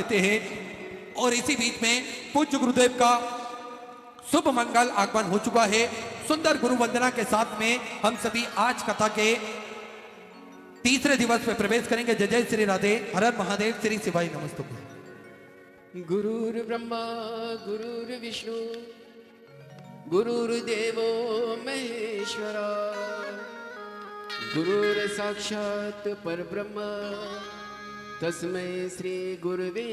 लेते हैं। और इसी बीच में पूज्य गुरुदेव का शुभ मंगल आगमन हो चुका है। सुंदर गुरु वंदना के साथ में हम सभी आज कथा के तीसरे दिवस में प्रवेश करेंगे। जय जय श्री राधे, हर हर महादेव, श्री शिवाय नमस्तुभ्यं। गुरुर् ब्रह्मा गुरुर्विष्णु गुरुर्देवो महेश्वरा गुरुर्साक्षात् परब्रह्म तस्मै श्री गुरुवे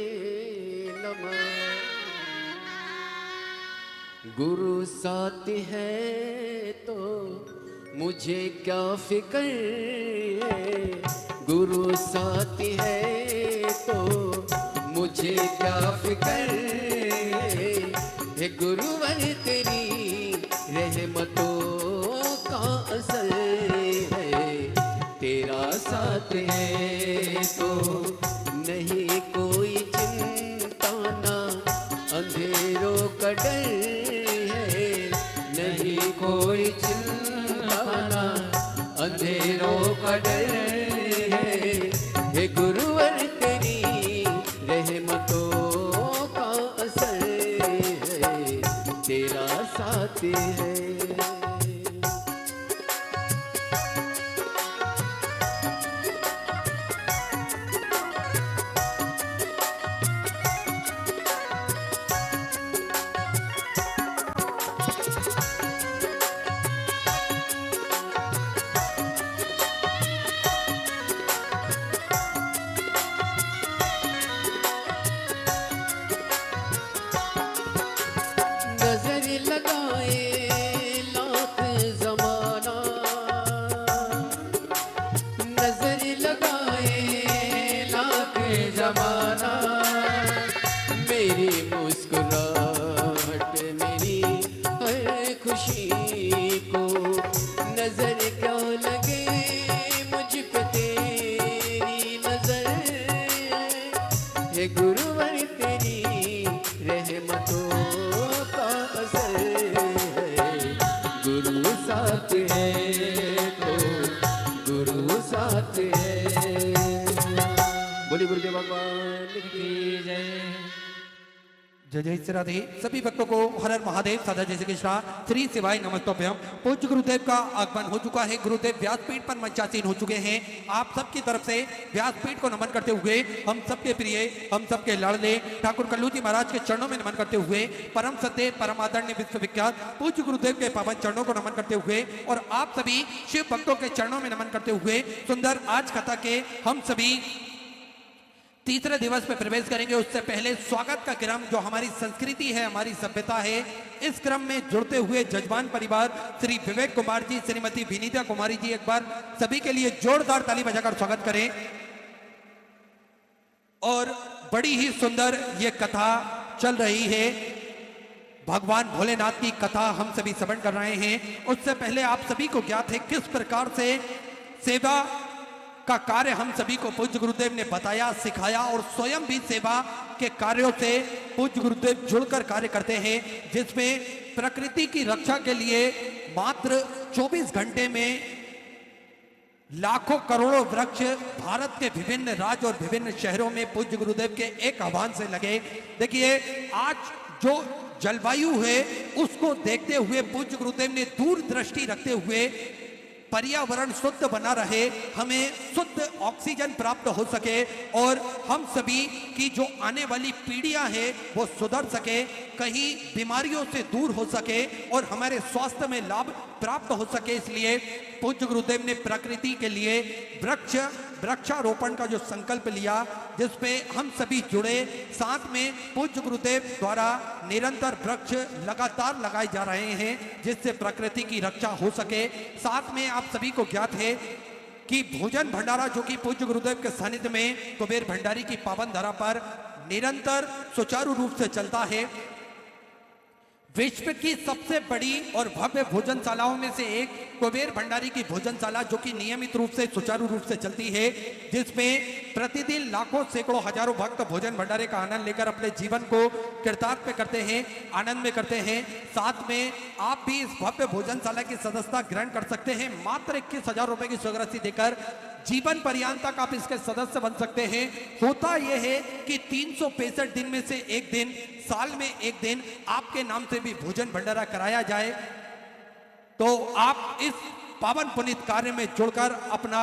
नमः। गुरु साथ है तो मुझे क्या फिक्र है, गुरु साथ है तो मुझे क्या फिक्र है। हे गुरुवर तेरी रहमतों का असर है, तेरा साथ है तो नहीं कोई चिंता ना अंधेरों का डर है, नहीं कोई चिंता ना अंधेरों का डर है। हे गुरुवर तेरी रहमतों का असर है, तेरा साथ है। जय जय श्री राधे। सभी भक्तों को हर हर महादेव, सदा जय श्री कृष्णा, श्री शिवाय नमस्तुभ्यं। पूज्य गुरुदेव का आगमन हो चुका है। गुरुदेव व्यासपीठ पर मंचासीन हो चुके हैं। आप सबकी तरफ से व्यासपीठ को नमन करते हुए हम सबके प्रिय, हम सबके लाडले ठाकुर कल्लू जी महाराज के चरणों में नमन करते हुए, परम सत्य परम आदरणीय विश्वविख्यात पूज्य गुरुदेव के पावन चरणों को नमन करते हुए और आप सभी शिव भक्तों के चरणों में नमन करते हुए सुंदर आज कथा के हम सभी तीसरे दिवस में प्रवेश करेंगे। उससे पहले स्वागत का क्रम, जो हमारी संस्कृति है, हमारी सभ्यता है, इस क्रम में जुड़ते हुए जजमान परिवार श्री विवेक कुमार जी, श्रीमती विनीता कुमारी जी, एक बार सभी के लिए जोरदार ताली बजाकर स्वागत करें। और बड़ी ही सुंदर ये कथा चल रही है, भगवान भोलेनाथ की कथा हम सभी श्रवण कर रहे हैं। उससे पहले आप सभी को ज्ञात है किस प्रकार से सेवा का कार्य हम सभी को पूज्य गुरुदेव ने बताया, सिखाया और स्वयं भी सेवा के कार्यों से पूज्य गुरुदेव जुड़कर कार्य करते हैं, जिसमें प्रकृति की रक्षा के लिए मात्र 24 घंटे में लाखों करोड़ों वृक्ष भारत के विभिन्न राज्य और विभिन्न शहरों में पूज्य गुरुदेव के एक आह्वान से लगे। देखिए, आज जो जलवायु है उसको देखते हुए पूज्य गुरुदेव ने दूरदृष्टि रखते हुए पर्यावरण शुद्ध बना रहे, हमें शुद्ध ऑक्सीजन प्राप्त हो सके और हम सभी की जो आने वाली पीढ़ियां हैं वो सुधर सके, कहीं बीमारियों से दूर हो सके और हमारे स्वास्थ्य में लाभ प्राप्त हो सके। इसलिए पूज्य गुरुदेव ने प्रकृति के लिए वृक्षारोपण का जो संकल्प लिया, जिसपे हम सभी जुड़े, साथ में पूज्य गुरुदेव द्वारा निरंतर वृक्ष लगातार लगाए जा रहे हैं, जिससे प्रकृति की रक्षा हो सके। साथ में आप सभी को ज्ञात है कि भोजन भंडारा, जो कि पूज्य गुरुदेव के सानिध्य में कुबेर भंडारी की पावन धरा पर निरंतर सुचारू रूप से चलता है। विश्व की सबसे बड़ी और भव्य भोजनशालाओं में से एक कुबेर भंडारी की भोजनशाला, जो कि नियमित रूप से सुचारू रूप से चलती है, जिसमें प्रतिदिन लाखों सैकड़ों हजारों भक्त भोजन भंडारे का आनंद लेकर अपने जीवन को कृतार्थ करते हैं, आनंद में करते हैं। साथ में आप भी इस भव्य भोजनशाला की सदस्यता ग्रहण कर सकते हैं। मात्र 21,000 रुपए की स्वीकृति देकर जीवन पर्यंत तक आप इसके सदस्य बन सकते हैं। होता यह है कि 365 दिन में से एक दिन, साल में एक दिन आपके नाम से भी भोजन भंडारा कराया जाए, तो आप इस पावन पुनीत कार्य में जुड़कर अपना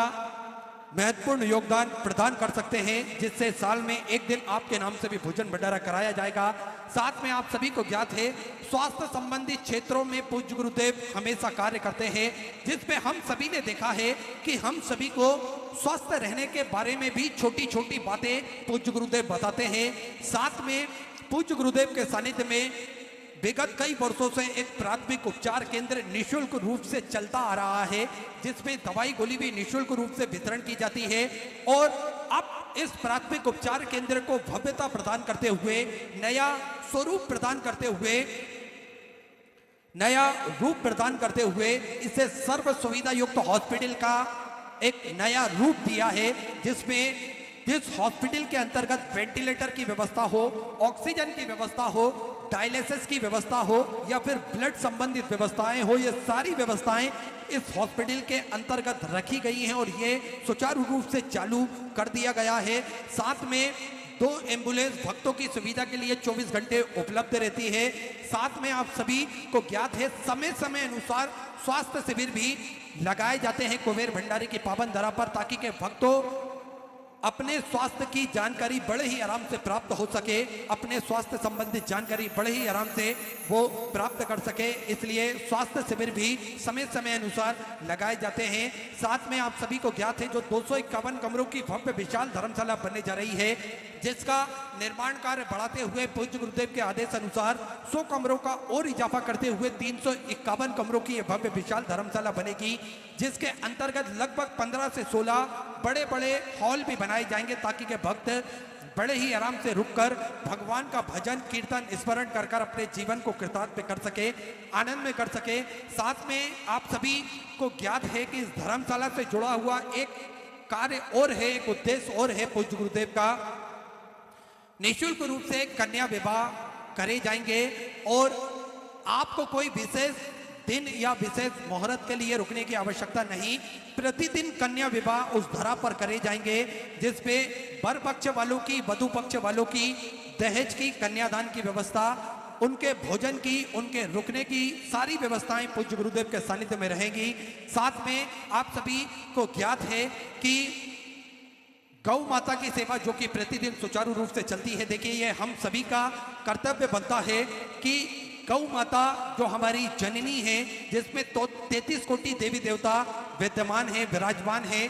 महत्वपूर्ण योगदान प्रदान कर सकते हैं, जिससे साल में एक दिन आपके नाम से भी भोजन भंडारा कराया जाएगा। साथ में आप सभी को ज्ञात है, स्वास्थ्य संबंधी क्षेत्रों में पूज्य गुरुदेव हमेशा कार्य करते हैं, जिसमें हम सभी ने देखा है कि हम सभी को स्वस्थ रहने के बारे में भी छोटी छोटी बातें पूज्य गुरुदेव बताते हैं। साथ में पूज्य गुरुदेव के सानिध्य में विगत कई वर्षों से एक प्राथमिक उपचार केंद्र निःशुल्क रूप से चलता आ रहा है, जिसमें दवाई गोली भी निःशुल्क रूप से वितरण की जाती है। और अब इस प्राथमिक उपचार केंद्र को भव्यता प्रदान करते हुए, नया स्वरूप प्रदान करते हुए, नया रूप प्रदान करते हुए इसे सर्व सुविधा युक्त हॉस्पिटल का एक नया रूप दिया है, जिसमें जिस हॉस्पिटल के अंतर्गत वेंटिलेटर की व्यवस्था हो, ऑक्सीजन की व्यवस्था हो, डायलिसिस की व्यवस्था हो या फिर ब्लड संबंधित व्यवस्थाएं हो, ये सारी व्यवस्थाएं इस हॉस्पिटल के अंतर्गत रखी गई हैं और ये सुचारू रूप से चालू कर दिया गया है। साथ में 2 एम्बुलेंस भक्तों की सुविधा के लिए 24 घंटे उपलब्ध रहती है। साथ में आप सभी को ज्ञात है, समय समय अनुसार स्वास्थ्य शिविर भी लगाए जाते हैं कुबेर भंडारी की पावन धरा पर, ताकि के भक्तों अपने स्वास्थ्य की जानकारी बड़े ही आराम से प्राप्त हो सके, अपने स्वास्थ्य संबंधित जानकारी बड़े ही आराम से वो प्राप्त कर सके। इसलिए स्वास्थ्य शिविर भी समय समय अनुसार लगाए जाते हैं। साथ में आप सभी को ज्ञात है, जो 251 कमरों की भव्य विशाल धर्मशाला बनने जा रही है, जिसका निर्माण कार्य बढ़ाते हुए पूज्य गुरुदेव के आदेश अनुसार 100 कमरों का और इजाफा करते हुए 351 कमरों की यह भव्य विशाल धर्मशाला बनेगी, जिसके अंतर्गत लगभग 15 से 16 बड़े बड़े हॉल भी बनाए जाएंगे, ताकि के भक्त बड़े ही आराम से रुककर भगवान का भजन कीर्तन स्मरण कर कर अपने जीवन को कृतार्थ कर सके, आनंद में कर सके। साथ में आप सभी को ज्ञात है कि इस धर्मशाला से जुड़ा हुआ एक कार्य और है, एक उद्देश्य और है पूज्य गुरुदेव का। निःशुल्क रूप से कन्या विवाह करे जाएंगे और आपको कोई विशेष दिन या विशेष मुहूर्त के लिए रुकने की आवश्यकता नहीं। प्रतिदिन कन्या विवाह उस धरा पर करे जाएंगे, जिसपे वर पक्ष वालों की, वधु पक्ष वालों की दहेज की, कन्यादान की व्यवस्था, उनके भोजन की, उनके रुकने की सारी व्यवस्थाएं पूज्य गुरुदेव के सानिध्य में रहेंगी। साथ में आप सभी को ज्ञात है कि गौ माता की सेवा जो कि प्रतिदिन सुचारू रूप से चलती है। देखिए, ये हम सभी का कर्तव्य बनता है कि गौ माता जो हमारी जननी है, जिसमें तो 33 कोटि देवी देवता विद्यमान है, विराजमान है,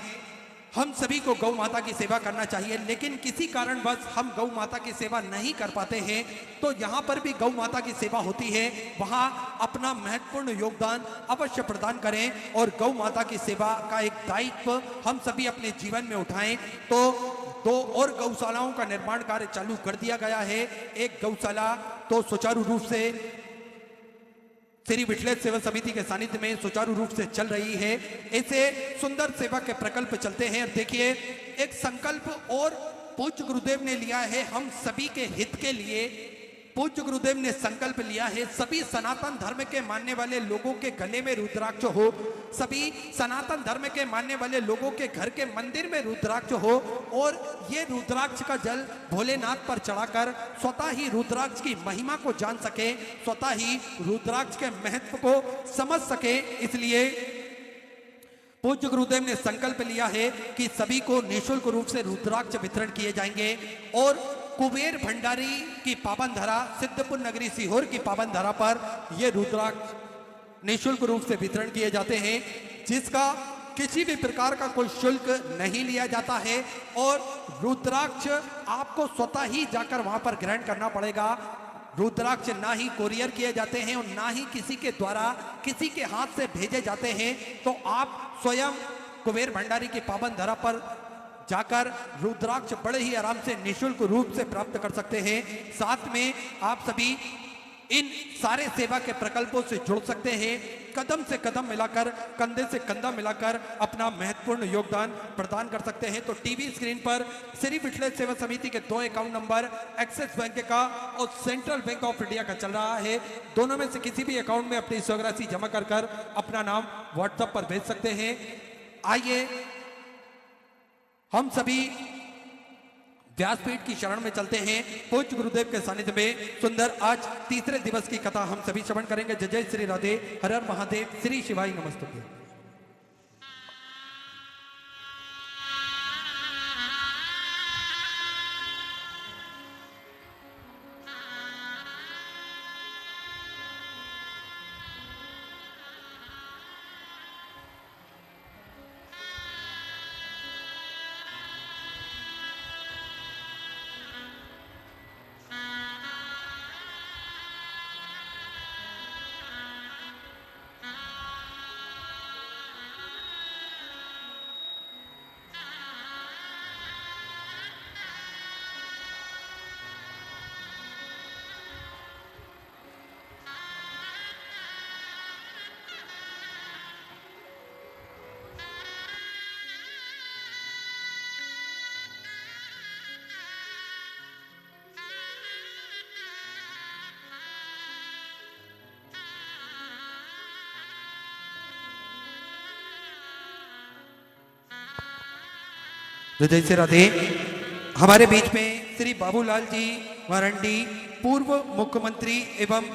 हम सभी को गौ माता की सेवा करना चाहिए। लेकिन किसी कारणवश हम गौ माता की सेवा नहीं कर पाते हैं, तो यहाँ पर भी गौ माता की सेवा होती है, वहाँ अपना महत्वपूर्ण योगदान अवश्य प्रदान करें और गौ माता की सेवा का एक दायित्व हम सभी अपने जीवन में उठाएं। तो 2 और गौशालाओं का निर्माण कार्य चालू कर दिया गया है। एक गौशाला तो सुचारू रूप से श्री विठलेश सेवा समिति के सानिध्य में सुचारू रूप से चल रही है। ऐसे सुंदर सेवा के प्रकल्प चलते हैं। देखिए, एक संकल्प और पूज्य गुरुदेव ने लिया है हम सभी के हित के लिए। पूज्य गुरुदेव ने संकल्प लिया है सभी सनातन धर्म के मानने वाले लोगों के गले में रुद्राक्ष हो, सभी सनातन धर्म के मानने वाले लोगों के घर के मंदिर में रुद्राक्ष हो और ये रुद्राक्ष का जल भोलेनाथ पर चढ़ाकर स्वतः ही रुद्राक्ष की महिमा को जान सके, स्वतः ही रुद्राक्ष के महत्व को समझ सके। इसलिए पूज्य गुरुदेव ने संकल्प लिया है कि सभी को निःशुल्क रूप से रुद्राक्ष वितरण किए जाएंगे और कुबेर भंडारी की पावन धरा, सिद्धपुर नगरी सीहोर की पावन धरा पर यह रुद्राक्ष निःशुल्क रूप से वितरण किए जाते हैं, जिसका किसी भी प्रकार का कोई शुल्क नहीं लिया जाता है और रुद्राक्ष आपको स्वतः ही जाकर वहां पर ग्रहण करना पड़ेगा। रुद्राक्ष ना ही कोरियर किए जाते हैं और ना ही किसी के द्वारा किसी के हाथ से भेजे जाते हैं। तो आप स्वयं कुबेर भंडारी की पावन धरा पर जाकर रुद्राक्ष बड़े ही आराम से निःशुल्क रूप से प्राप्त कर सकते हैं। साथ में आप सभी इन सारे सेवा के प्रकल्पों से जुड़ सकते हैं, कदम से कदम मिलाकर, कंधे से कंधा मिलाकर अपना महत्वपूर्ण योगदान प्रदान कर सकते हैं। तो टीवी स्क्रीन पर श्री विठलेश सेवा समिति के 2 अकाउंट नंबर एक्सिस बैंक का और सेंट्रल बैंक ऑफ इंडिया का चल रहा है। दोनों में से किसी भी अकाउंट में अपनी स्वराशि जमा कर अपना नाम व्हाट्सएप पर भेज सकते हैं। आइए हम सभी व्यासपीठ की शरण में चलते हैं। पूज्य गुरुदेव के सानिध्य में सुंदर आज तीसरे दिवस की कथा हम सभी श्रवण करेंगे। जय जय श्री राधे, हर हर महादेव, श्री शिवाय नमस्तुभ्यं। जय श्री राधे। हमारे बीच में श्री बाबूलाल जी वारंडी, पूर्व मुख्यमंत्री एवं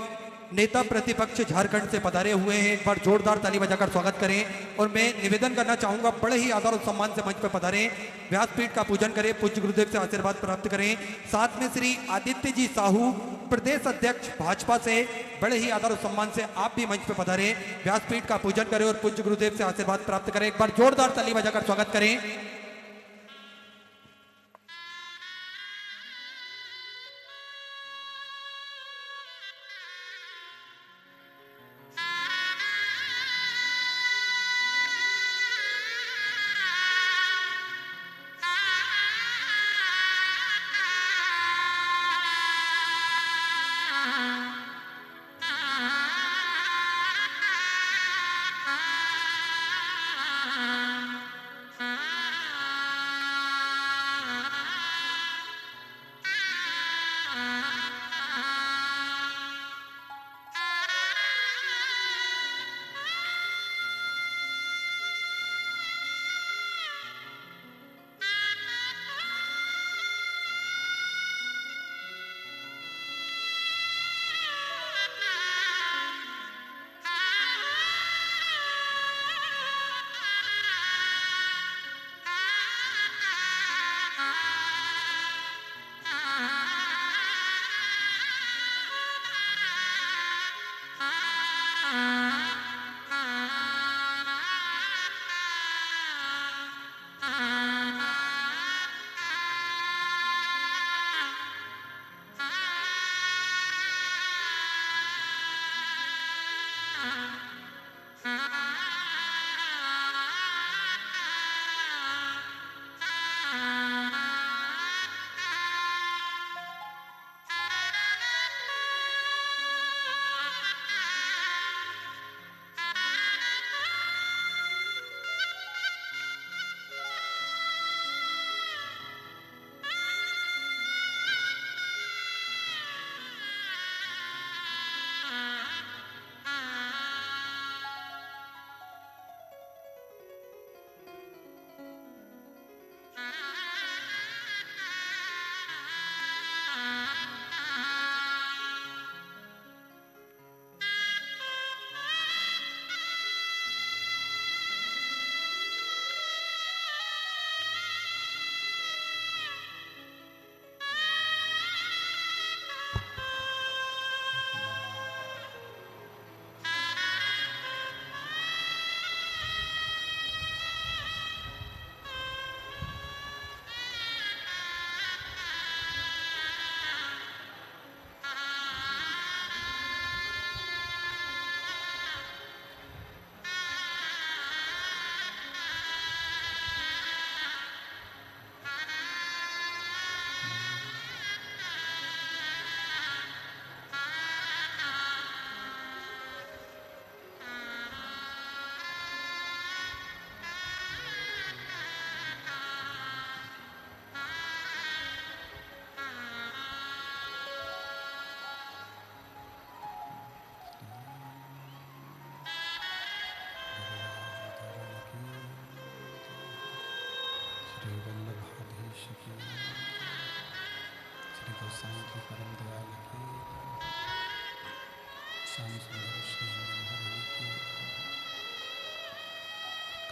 नेता प्रतिपक्ष झारखंड से पधारे हुए हैं। एक बार जोरदार ताली बजाकर स्वागत करें। और मैं निवेदन करना चाहूंगा, बड़े ही आदर और सम्मान से मंच पर पधारें, व्यासपीठ का पूजन करें, पूज्य गुरुदेव से आशीर्वाद प्राप्त करें। साथ में श्री आदित्य जी साहू, प्रदेश अध्यक्ष भाजपा से, बड़े ही आदर और सम्मान से आप भी मंच पर पधारें, व्यासपीठ का पूजन करें और पूज्य गुरुदेव से आशीर्वाद प्राप्त करें। एक बार जोरदार ताली बजाकर स्वागत करें।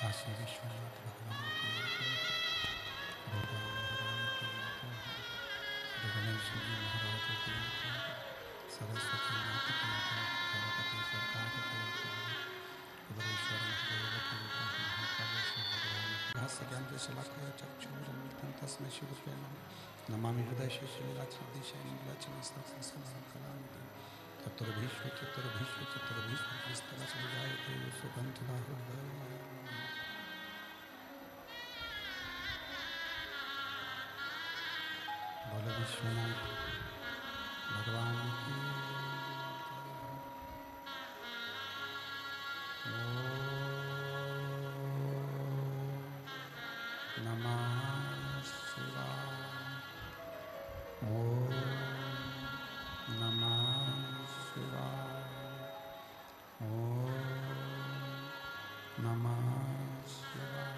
काशी विश्वनाथ भगवान की दुर्गा महारानी की श्री गणेश जी महाराज की सरस्वती माता की गणपति सरकार की कुबेरेश्वर महादेव की महाकालेश्वर भगवान की भाष्य ज्ञान के शलाकया चक्षुरुन्मिलितं तस्मै श्रीगुरुवे नमः नमामि हृदय श्रीलाक्षिदेशैलाक्षिं कलामितं तत्तरभीष्व चित्तरभीष्वस्तवचलिजायते सुगन्धुना हृदय बोलो विश्वनाथ भगवान की नमः शिवाय ओम नमः शिवाय ओम नमः शिवाय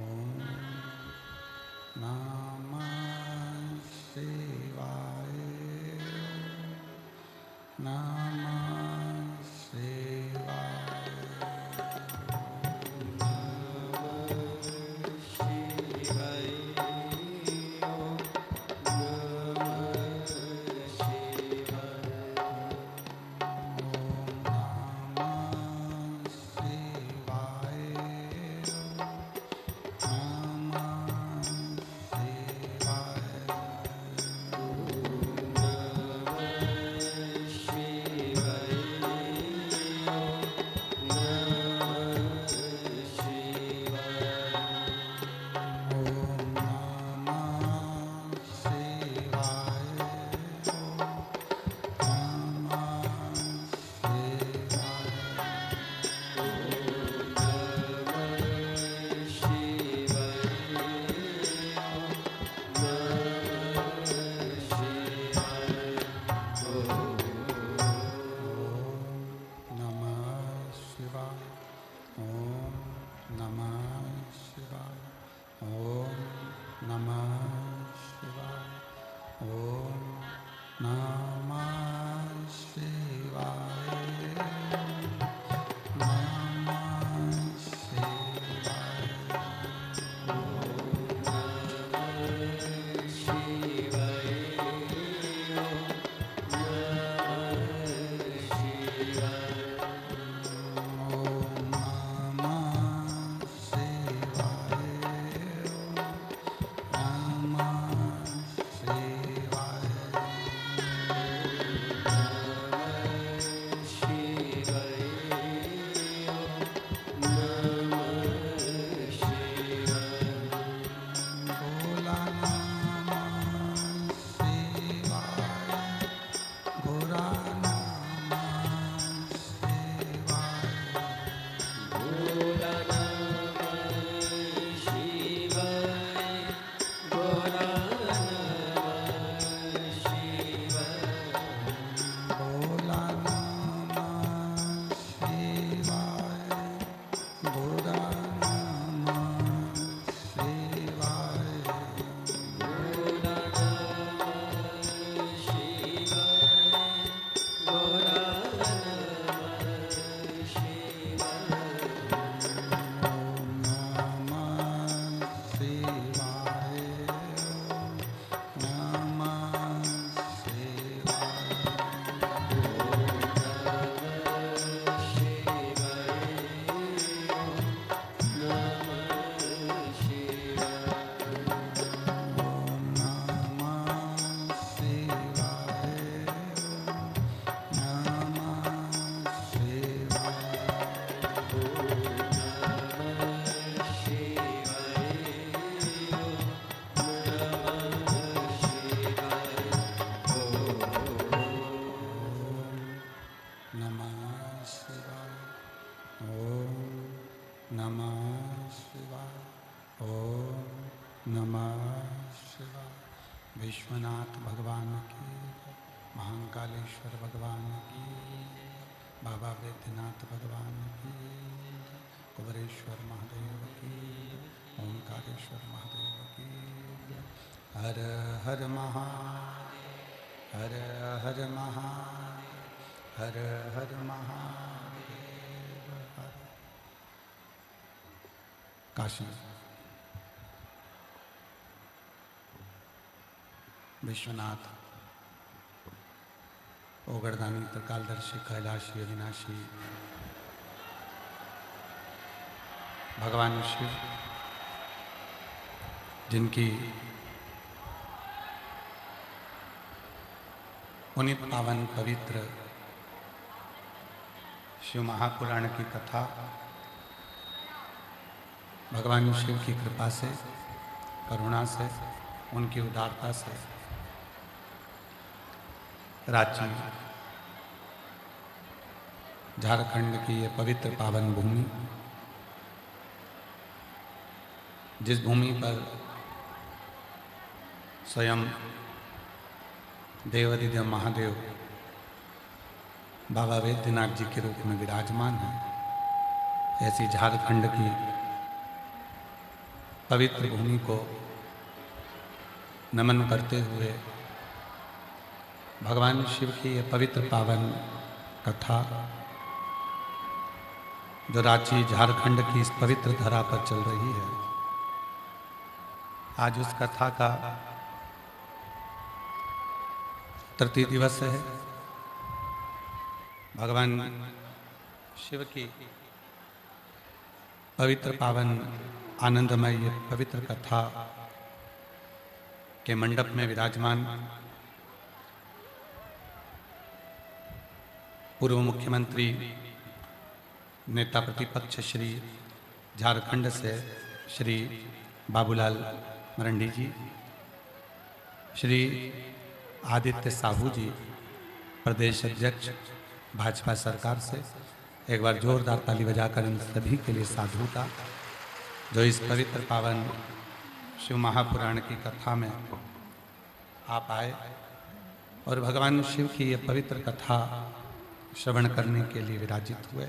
ओम नमः शिवाय नमः शिवाय विश्वनाथ भगवान की, महाकालेश्वर भगवान की, बाबा वैद्यनाथ भगवान की, कुबेरेश्वर महादेव की, ओंकारेश्वर महादेव की। हर हर महादेव, हर हर महादेव, हर हर महादेव, हर काशी, विश्वनाथ, ओगरदानी, त्रिकालदर्शी, कैलाशी, अविनाशी, भगवान शिव, जिनकी पुनीत पावन पवित्र शिव महापुराण की कथा भगवान शिव की कृपा से, करुणा से, उनकी उदारता से रांची, झारखंड की ये पवित्र पावन भूमि, जिस भूमि पर स्वयं देवादिदेव महादेव बाबा वैद्यनाथ जी के रूप में विराजमान है, ऐसी झारखंड की पवित्र भूमि को नमन करते हुए भगवान शिव की यह पवित्र पावन कथा जो रांची झारखंड की इस पवित्र धरा पर चल रही है, आज उस कथा का तृतीय दिवस है। भगवान शिव की पवित्र पावन आनंदमय ये पवित्र कथा के मंडप में विराजमान पूर्व मुख्यमंत्री, नेता प्रतिपक्ष श्री झारखंड से श्री बाबूलाल मरंडी जी, श्री आदित्य साहू जी, प्रदेश अध्यक्ष भाजपा सरकार से एक बार जोरदार ताली बजाकर इन सभी के लिए साधु का, जो इस पवित्र पावन शिव महापुराण की कथा में आप आए और भगवान शिव की ये पवित्र कथा श्रवण करने के लिए विराजित हुए।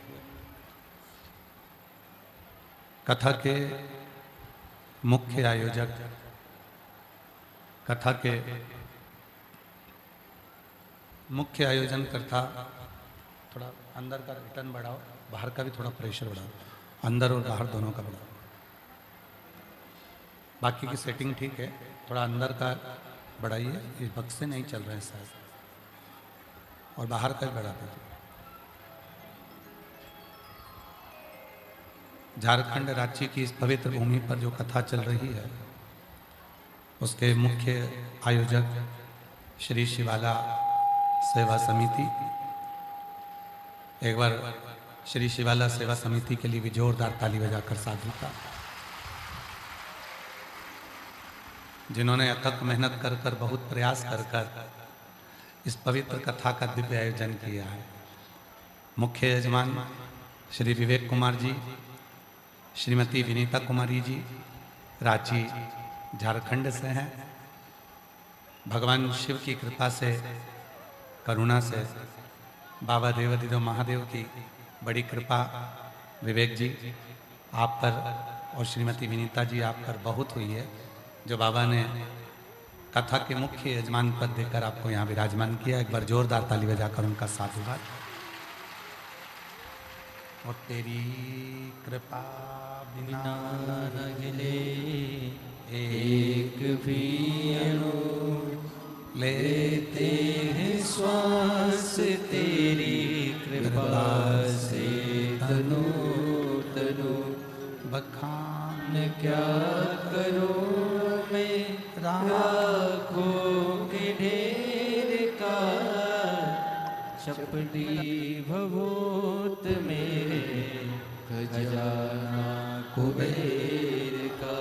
कथा के मुख्य आयोजक, कथा के मुख्य आयोजनकर्ता, थोड़ा अंदर का रिटर्न बढ़ाओ, बाहर का भी थोड़ा प्रेशर बढ़ाओ, अंदर और बाहर दोनों का बढ़ाओ। बाकी की सेटिंग ठीक है, थोड़ा अंदर का बढ़ाइए, ये बक्से नहीं चल रहे हैं शायद, और बाहर का भी बढ़ा दीजिए। झारखंड रांची की इस पवित्र भूमि पर जो कथा चल रही है, उसके मुख्य आयोजक श्री शिवाला सेवा समिति, एक बार श्री शिवाला सेवा समिति के लिए भी जोरदार ताली बजाकर साधु का, जिन्होंने अथक मेहनत कर कर, बहुत प्रयास कर कर इस पवित्र कथा का दिव्य आयोजन किया है। मुख्य यजमान श्री विवेक कुमार जी, श्रीमती विनीता कुमारी जी, रांची झारखंड से हैं। भगवान शिव की कृपा से, करुणा से, बाबा देवादिदेव महादेव की बड़ी कृपा विवेक जी आप पर और श्रीमती विनीता जी आप पर बहुत हुई है, जो बाबा ने कथा के मुख्य यजमान पद देकर आपको यहाँ विराजमान किया। एक बार जोरदार ताली बजाकर उनका साधुवाद। और तेरी कृपा बिना न हिले एक भी अणु, लेते हैं श्वास तेरी कृपा से तनु तनु। बखान क्या करूं मैं राखों के ढेर का, चपटी भभूत मेरे खजाना कुबेर का।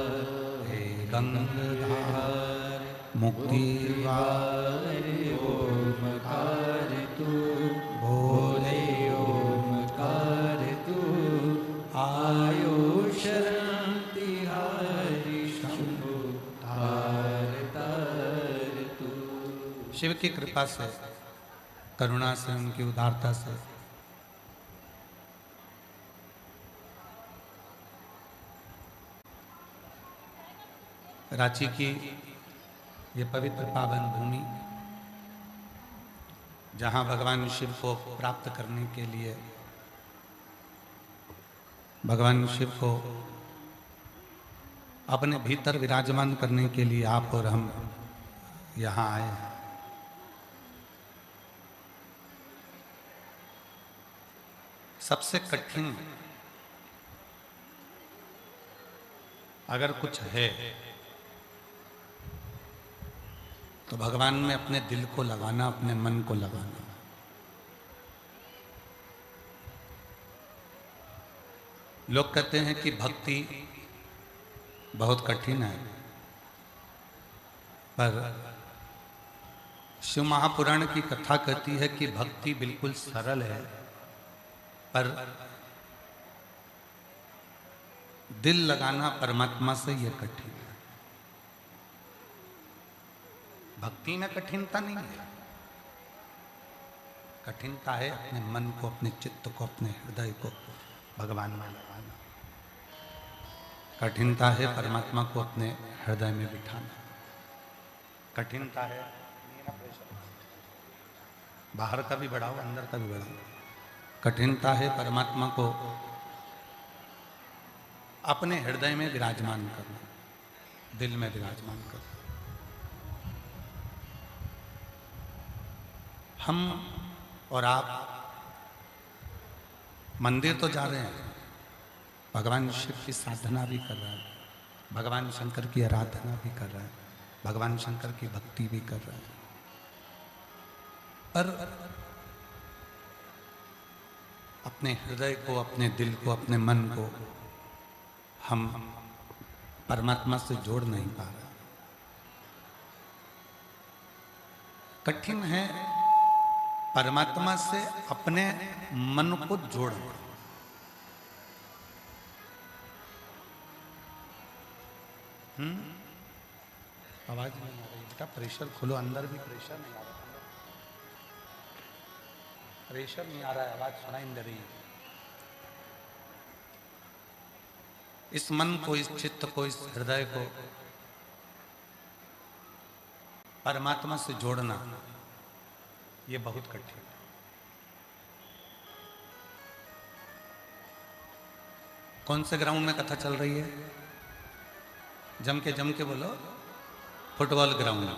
हे गंगाधार मुक्ति वार ओमकार तू, भोले ओमकार तू, आयो शरण तिहारी शंभु तार तार तू। शिव की कृपा से, करुणा से, उनकी उदारता से रांची की ये पवित्र पावन भूमि, जहाँ भगवान शिव को प्राप्त करने के लिए, भगवान शिव को अपने भीतर विराजमान करने के लिए आप और हम यहाँ आए हैं। सबसे कठिन अगर कुछ है तो भगवान में अपने दिल को लगाना, अपने मन को लगाना। लोग कहते हैं कि भक्ति बहुत कठिन है, पर शिव महापुराण की कथा कहती है कि भक्ति बिल्कुल सरल है, पर दिल लगाना परमात्मा से यह कठिन है। भक्ति में कठिनता नहीं है, कठिनता है अपने मन को, अपने चित्त को, अपने हृदय को भगवान में लगाना। कठिनता है परमात्मा को अपने हृदय में बिठाना। कठिनता है, बाहर का भी बढ़ाओ, अंदर का भी बढ़ाओ। कठिनता है परमात्मा को अपने हृदय में विराजमान करना, दिल में विराजमान करना। हम और आप मंदिर तो जा रहे हैं, भगवान शिव की साधना भी कर रहे हैं, भगवान शंकर की आराधना भी कर रहे हैं, भगवान शंकर की भक्ति भी कर रहे हैं, पर अपने हृदय को, अपने दिल को, अपने मन को हम परमात्मा से जोड़ नहीं पा रहे। कठिन है परमात्मा से अपने मन को जोड़ना। आवाज नहीं आ रही बेटा, प्रेशर खोलो, अंदर भी प्रेशर नहीं आ रहा, प्रेशर नहीं आ रहा है, आवाज सुनाई नहीं दे रही। इस मन को, इस चित्त को, इस हृदय को परमात्मा से जोड़ना ये बहुत कठिन है। कौन से ग्राउंड में कथा चल रही है? जम के बोलो। Football ground.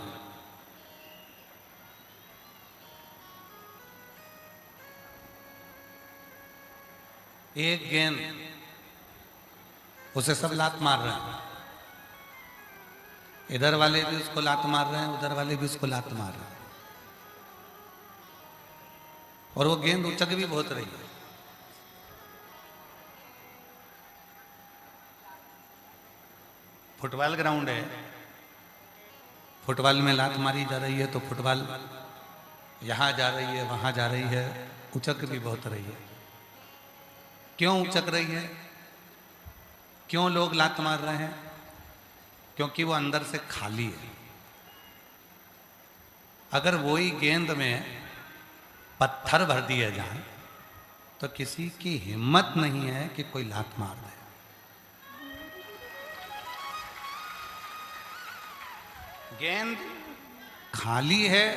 एक गेंद, उसे सब लात मार रहे हैं, इधर वाले भी उसको लात मार रहे हैं, उधर वाले भी उसको लात मार रहे हैं, और वो गेंद उचक भी बहुत रही है। फुटबॉल ग्राउंड है, फुटबॉल में लात मारी जा रही है, तो फुटबॉल यहां जा रही है, वहां जा रही है, उचक भी बहुत रही है। क्यों उचक रही है? क्यों लोग लात मार रहे हैं? क्योंकि वो अंदर से खाली है। अगर वही गेंद में पत्थर भर दिए जाए तो किसी की हिम्मत नहीं है कि कोई लात मार दे। गेंद खाली है,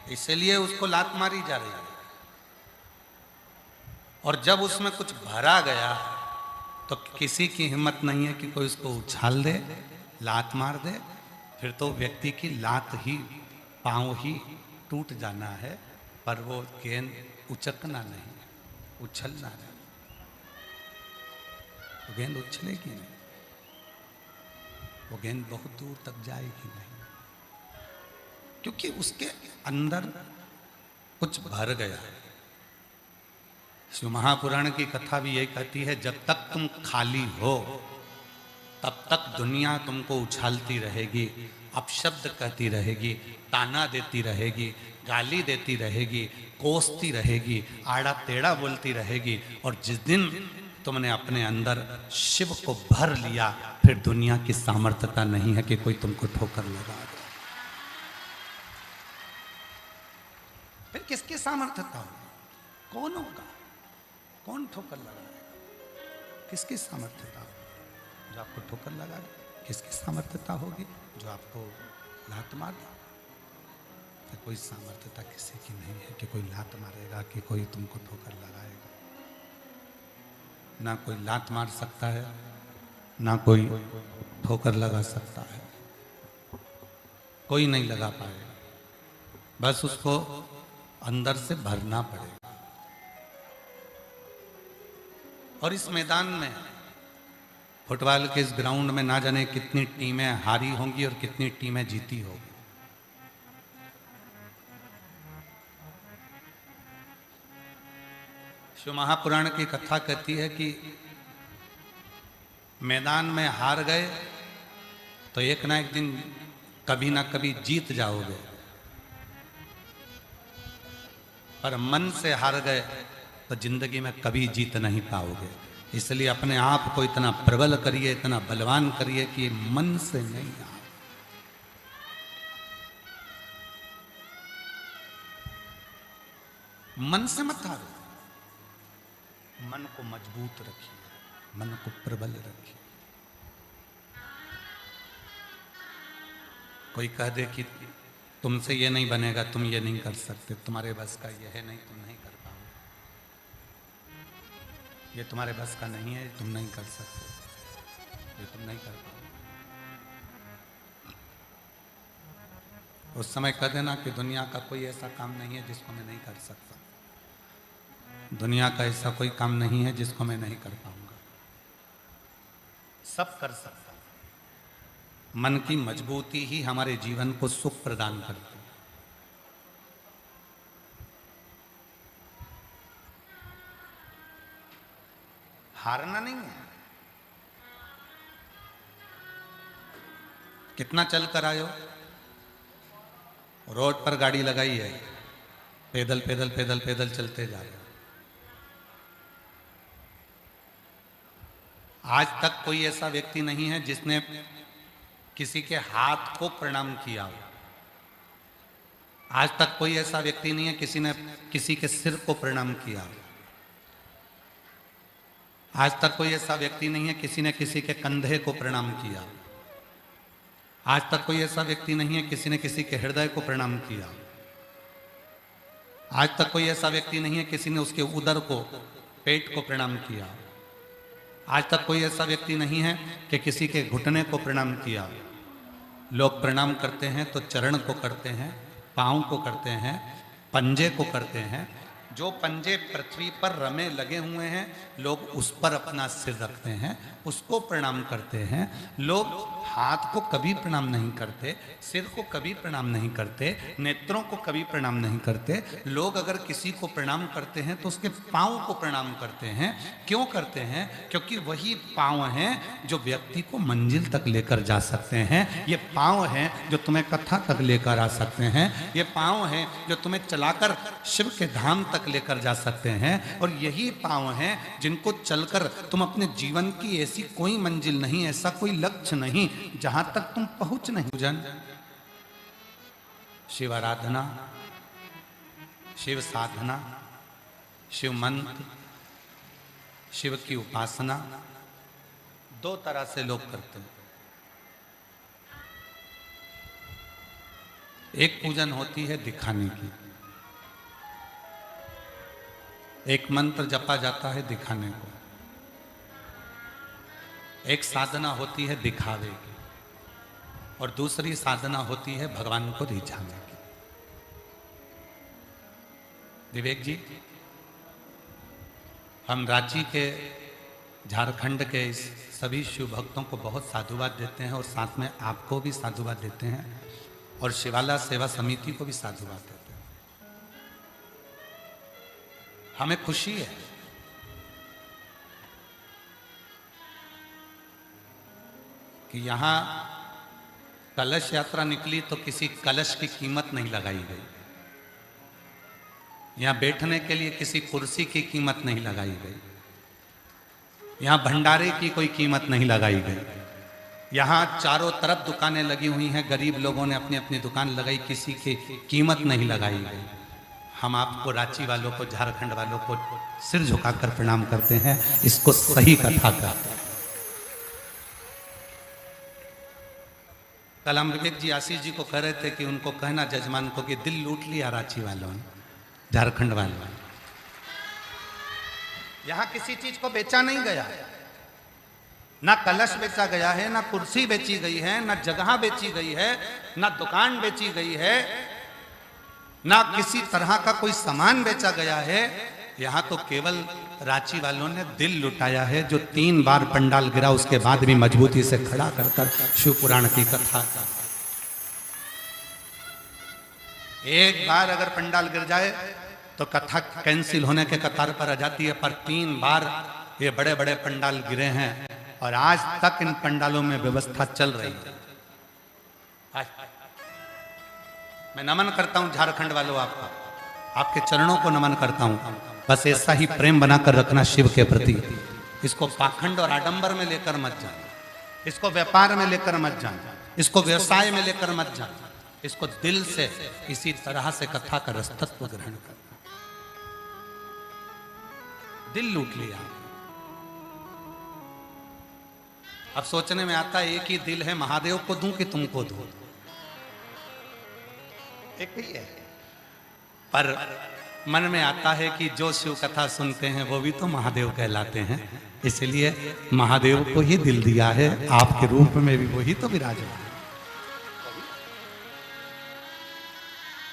इसलिए उसको लात मारी जा रही है, और जब उसमें कुछ भरा गया तो किसी की हिम्मत नहीं है कि कोई उसको उछाल दे, लात मार दे। फिर तो व्यक्ति की लात ही, पांव ही टूट जाना है, पर वो गेंद उचकना नहीं, उछलना नहीं। वो गेंद उछलेगी नहीं, वो गेंद बहुत दूर तक जाएगी नहीं, क्योंकि उसके अंदर कुछ भर गया। शिव महापुराण की कथा भी यही कहती है, जब तक तुम खाली हो तब तक दुनिया तुमको उछालती रहेगी, अपशब्द कहती रहेगी, ताना देती रहेगी, गाली देती रहेगी, कोसती रहेगी, आड़ा टेढ़ा बोलती रहेगी। और जिस दिन तुमने अपने अंदर शिव को भर लिया, फिर दुनिया की सामर्थ्यता नहीं है कि कोई तुमको ठोकर लगा दे। फिर किसकी सामर्थ्यता होगी? कौन होगा? कौन ठोकर लगाएगा? किसकी सामर्थ्यता होगी जो आपको ठोकर लगा दे? किसकी सामर्थ्यता होगी जो आपको लात मार दे? तो कोई सामर्थ्यता किसी की नहीं है कि कोई लात मारेगा, कि कोई तुमको ठोकर लगाएगा। ना कोई लात मार सकता है, ना कोई ठोकर लगा सकता है, कोई नहीं लगा पाएगा, बस उसको अंदर से भरना पड़ेगा। और इस मैदान में, फुटबॉल के इस ग्राउंड में ना जाने कितनी टीमें हारी होंगी और कितनी टीमें जीती होगी। शिव महापुराण की कथा कहती है कि मैदान में हार गए तो एक ना एक दिन कभी ना कभी जीत जाओगे, पर मन से हार गए तो जिंदगी में कभी जीत नहीं पाओगे। इसलिए अपने आप को इतना प्रबल करिए, इतना बलवान करिए कि मन से नहीं हार। मन से मत हारो, मन को मजबूत रखिए, मन को प्रबल रखिए। कोई कह दे कि तुमसे ये नहीं बनेगा, तुम ये नहीं कर सकते, तुम्हारे बस का ये है नहीं, तुम नहीं कर पाओगे, ये तुम्हारे बस का नहीं है, तुम नहीं कर सकते, ये तुम नहीं कर पाओगे। उस समय कह देना कि दुनिया का कोई ऐसा काम नहीं है जिसको मैं नहीं कर सकता, दुनिया का ऐसा कोई काम नहीं है जिसको मैं नहीं कर पाऊंगा, सब कर सकता। मन की मजबूती ही हमारे जीवन को सुख प्रदान करती है। हारना नहीं है। कितना चल कर आयो, रोड पर गाड़ी लगाई है, पैदल पैदल पैदल पैदल चलते जा रहे हो। आज तक कोई ऐसा व्यक्ति नहीं है जिसने किसी के हाथ को प्रणाम किया हो। आज तक कोई ऐसा व्यक्ति नहीं है किसी ने किसी के सिर को प्रणाम किया हो। आज तक कोई ऐसा व्यक्ति नहीं है किसी ने किसी के कंधे को प्रणाम किया। आज तक कोई ऐसा व्यक्ति नहीं है किसी ने किसी के हृदय को प्रणाम किया। आज तक कोई ऐसा व्यक्ति नहीं है किसी ने उसके उदर को, पेट को प्रणाम किया। आज तक कोई ऐसा व्यक्ति नहीं है कि किसी के घुटने को प्रणाम किया। लोग प्रणाम करते हैं तो चरण को करते हैं, पाँव को करते हैं, पंजे को करते हैं। जो पंजे पृथ्वी पर रमे लगे हुए हैं, लोग उस पर अपना सिर रखते हैं, उसको प्रणाम करते हैं। लोग हाथ को कभी प्रणाम नहीं करते, सिर को कभी प्रणाम नहीं करते, नेत्रों को कभी प्रणाम नहीं करते। लोग अगर किसी को प्रणाम करते हैं तो उसके पाँव को प्रणाम करते हैं। क्यों करते हैं? क्योंकि वही पाँव हैं जो व्यक्ति को मंजिल तक लेकर जा सकते हैं। ये पाँव हैं जो तुम्हें कथा तक लेकर आ सकते हैं। ये पाँव हैं जो तुम्हें चलाकर शिव के धाम तक लेकर जा सकते हैं। और यही पाँव हैं जिनको चलकर तुम अपने जीवन की ऐसी कोई मंजिल नहीं, ऐसा कोई लक्ष्य नहीं जहां तक तुम पहुंच नहीं। पूजन, शिव आराधना, शिव साधना, शिव मंत्र, शिव की उपासना दो तरह से लोग करते हैं। एक पूजन होती है दिखाने की, एक मंत्र जपा जाता है दिखाने को। एक साधना होती है दिखावे की और दूसरी साधना होती है भगवान को रिझाने की। विवेक जी, हम रांची के, झारखंड के इस सभी शिव भक्तों को बहुत साधुवाद देते हैं और साथ में आपको भी साधुवाद देते हैं और शिवाला सेवा समिति को भी साधुवाद देते हैं। हमें खुशी है कि यहां कलश यात्रा निकली तो किसी कलश की कीमत नहीं लगाई गई। यहां बैठने के लिए किसी कुर्सी की कीमत नहीं लगाई गई। यहां भंडारे की कोई कीमत नहीं लगाई गई। यहां चारों तरफ दुकानें लगी हुई हैं, गरीब लोगों ने अपनी अपनी दुकान लगाई, किसी की कीमत नहीं लगाई गई। हम आपको, रांची वालों को, झारखंड वालों को सिर झुकाकर प्रणाम करते हैं। इसको सही कथा कहते हैं। कल हम विवेक जी, आशीष जी को कह रहे थे कि उनको कहना जजमान को कि दिल लूट लिया रांची वालों ने, झारखंड वालों ने। यहां किसी चीज को बेचा नहीं गया, ना कलश बेचा गया है, ना कुर्सी बेची गई है, ना जगह बेची गई है, ना दुकान बेची गई है, ना किसी तरह का कोई सामान बेचा गया है। यहां तो केवल रांची वालों ने दिल लुटाया है, जो 3 बार पंडाल गिरा उसके बाद भी मजबूती से खड़ा कर शिव पुराण की कथा का। एक बार अगर पंडाल गिर जाए तो कथा कैंसिल होने के कतार पर आ जाती है, पर 3 बार ये बड़े बड़े पंडाल गिरे हैं और आज तक इन पंडालों में व्यवस्था चल रही है। मैं नमन करता हूं झारखंड वालों, आपका, आपके चरणों को नमन करता हूं। बस ऐसा ही प्रेम बनाकर रखना शिव के प्रति। इसको पाखंड और आडंबर में लेकर मत जाना, इसको व्यापार में लेकर मत जाना, इसको व्यवसाय में लेकर मत जाना। इसको दिल से इसी तरह से कथा का रसतत्व ग्रहण करना। दिल लूट लिया। अब सोचने में आता है एक ही दिल है, महादेव को दूं कि तुमको दूं? एक ही है। पर मन में आता है कि जो शिव कथा सुनते हैं वो भी तो महादेव कहलाते हैं, इसलिए महादेव को ही दिल दिया है। आपके रूप में भी वही तो विराजमान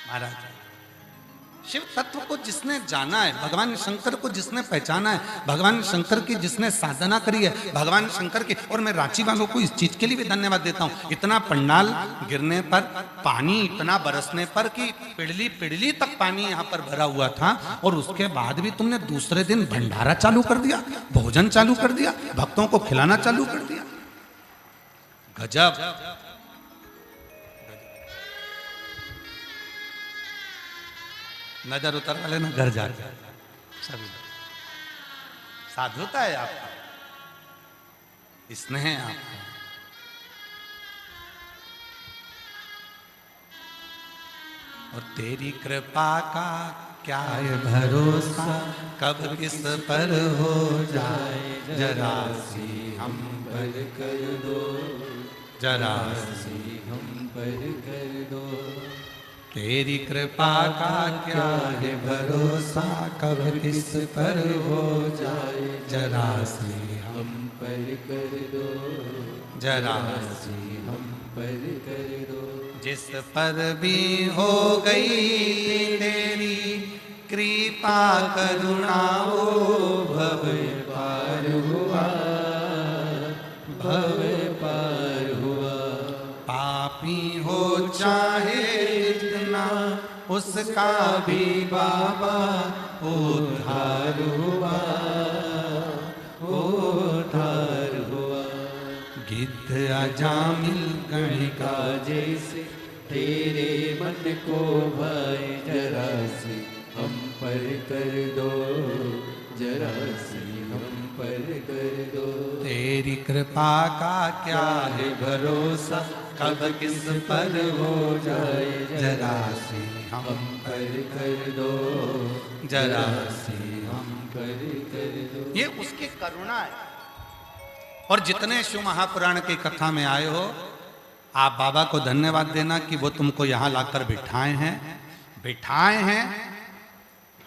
महाराज। शिव तत्व को जिसने जाना है, भगवान शंकर को जिसने पहचाना है, भगवान शंकर की जिसने साधना करी है, भगवान शंकर की। और मैं रांची वालों को इस चीज के लिए भी धन्यवाद देता हूं, इतना पंडाल गिरने पर, पानी इतना बरसने पर कि पिड़ली पिड़ली तक पानी यहां पर भरा हुआ था, और उसके बाद भी तुमने दूसरे दिन भंडारा चालू कर दिया, भोजन चालू कर दिया, भक्तों को खिलाना चालू कर दिया। गजब। नजर उतर वाले ना घर जाके सभी साधुता है आपका, स्नेह है आपका। और तेरी कृपा का क्या है भरोसा, कब किस पर हो जाए जरा सी हम पर कर दो, जरा सी हम पर कर दो। तेरी कृपा का क्या है भरोसा, कब किस पर हो जाए जरा सी हम पर कर दो, जरा सी हम पर कर दो। जिस पर भी हो गई तेरी कृपा करुणा, वो भव पार हुआ, भव पार हुआ। पापी हो चाहे उसका भी बाबा उद्धार हुआ, उद्धार हुआ। गिद्ध अजामिल गणिका जैसे तेरे मन को भाई, जरा सी हम पर कर दो, जरा सी हम पर कर दो। तेरी कृपा का क्या है भरोसा, कब किस पर हो जाए जरा सी हम पर कर दो, जरा सी हम पर कर दो। ये उसकी करुणा है। और जितने शिव महापुराण की कथा में आए हो, आप बाबा को धन्यवाद देना कि वो तुमको यहाँ लाकर बिठाए हैं, बिठाए हैं।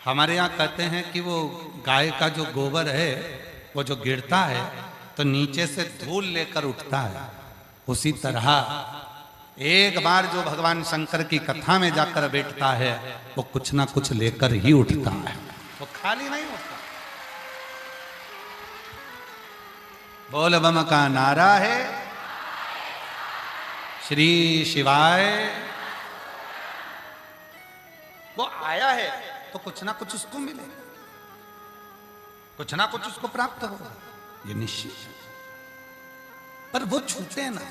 हमारे यहाँ कहते हैं कि वो गाय का जो गोबर है वो जो गिरता है तो नीचे से धूल लेकर उठता है, उसी तरह एक बार जो भगवान शंकर की कथा में जाकर बैठता है वो कुछ ना कुछ लेकर ही उठता है, वो खाली नहीं उठता। बोल बम का नारा है, श्री शिवाय। वो आया है तो कुछ ना कुछ उसको मिलेगा, कुछ ना कुछ उसको प्राप्त होगा, ये निश्चित है। पर वो छूटे ना,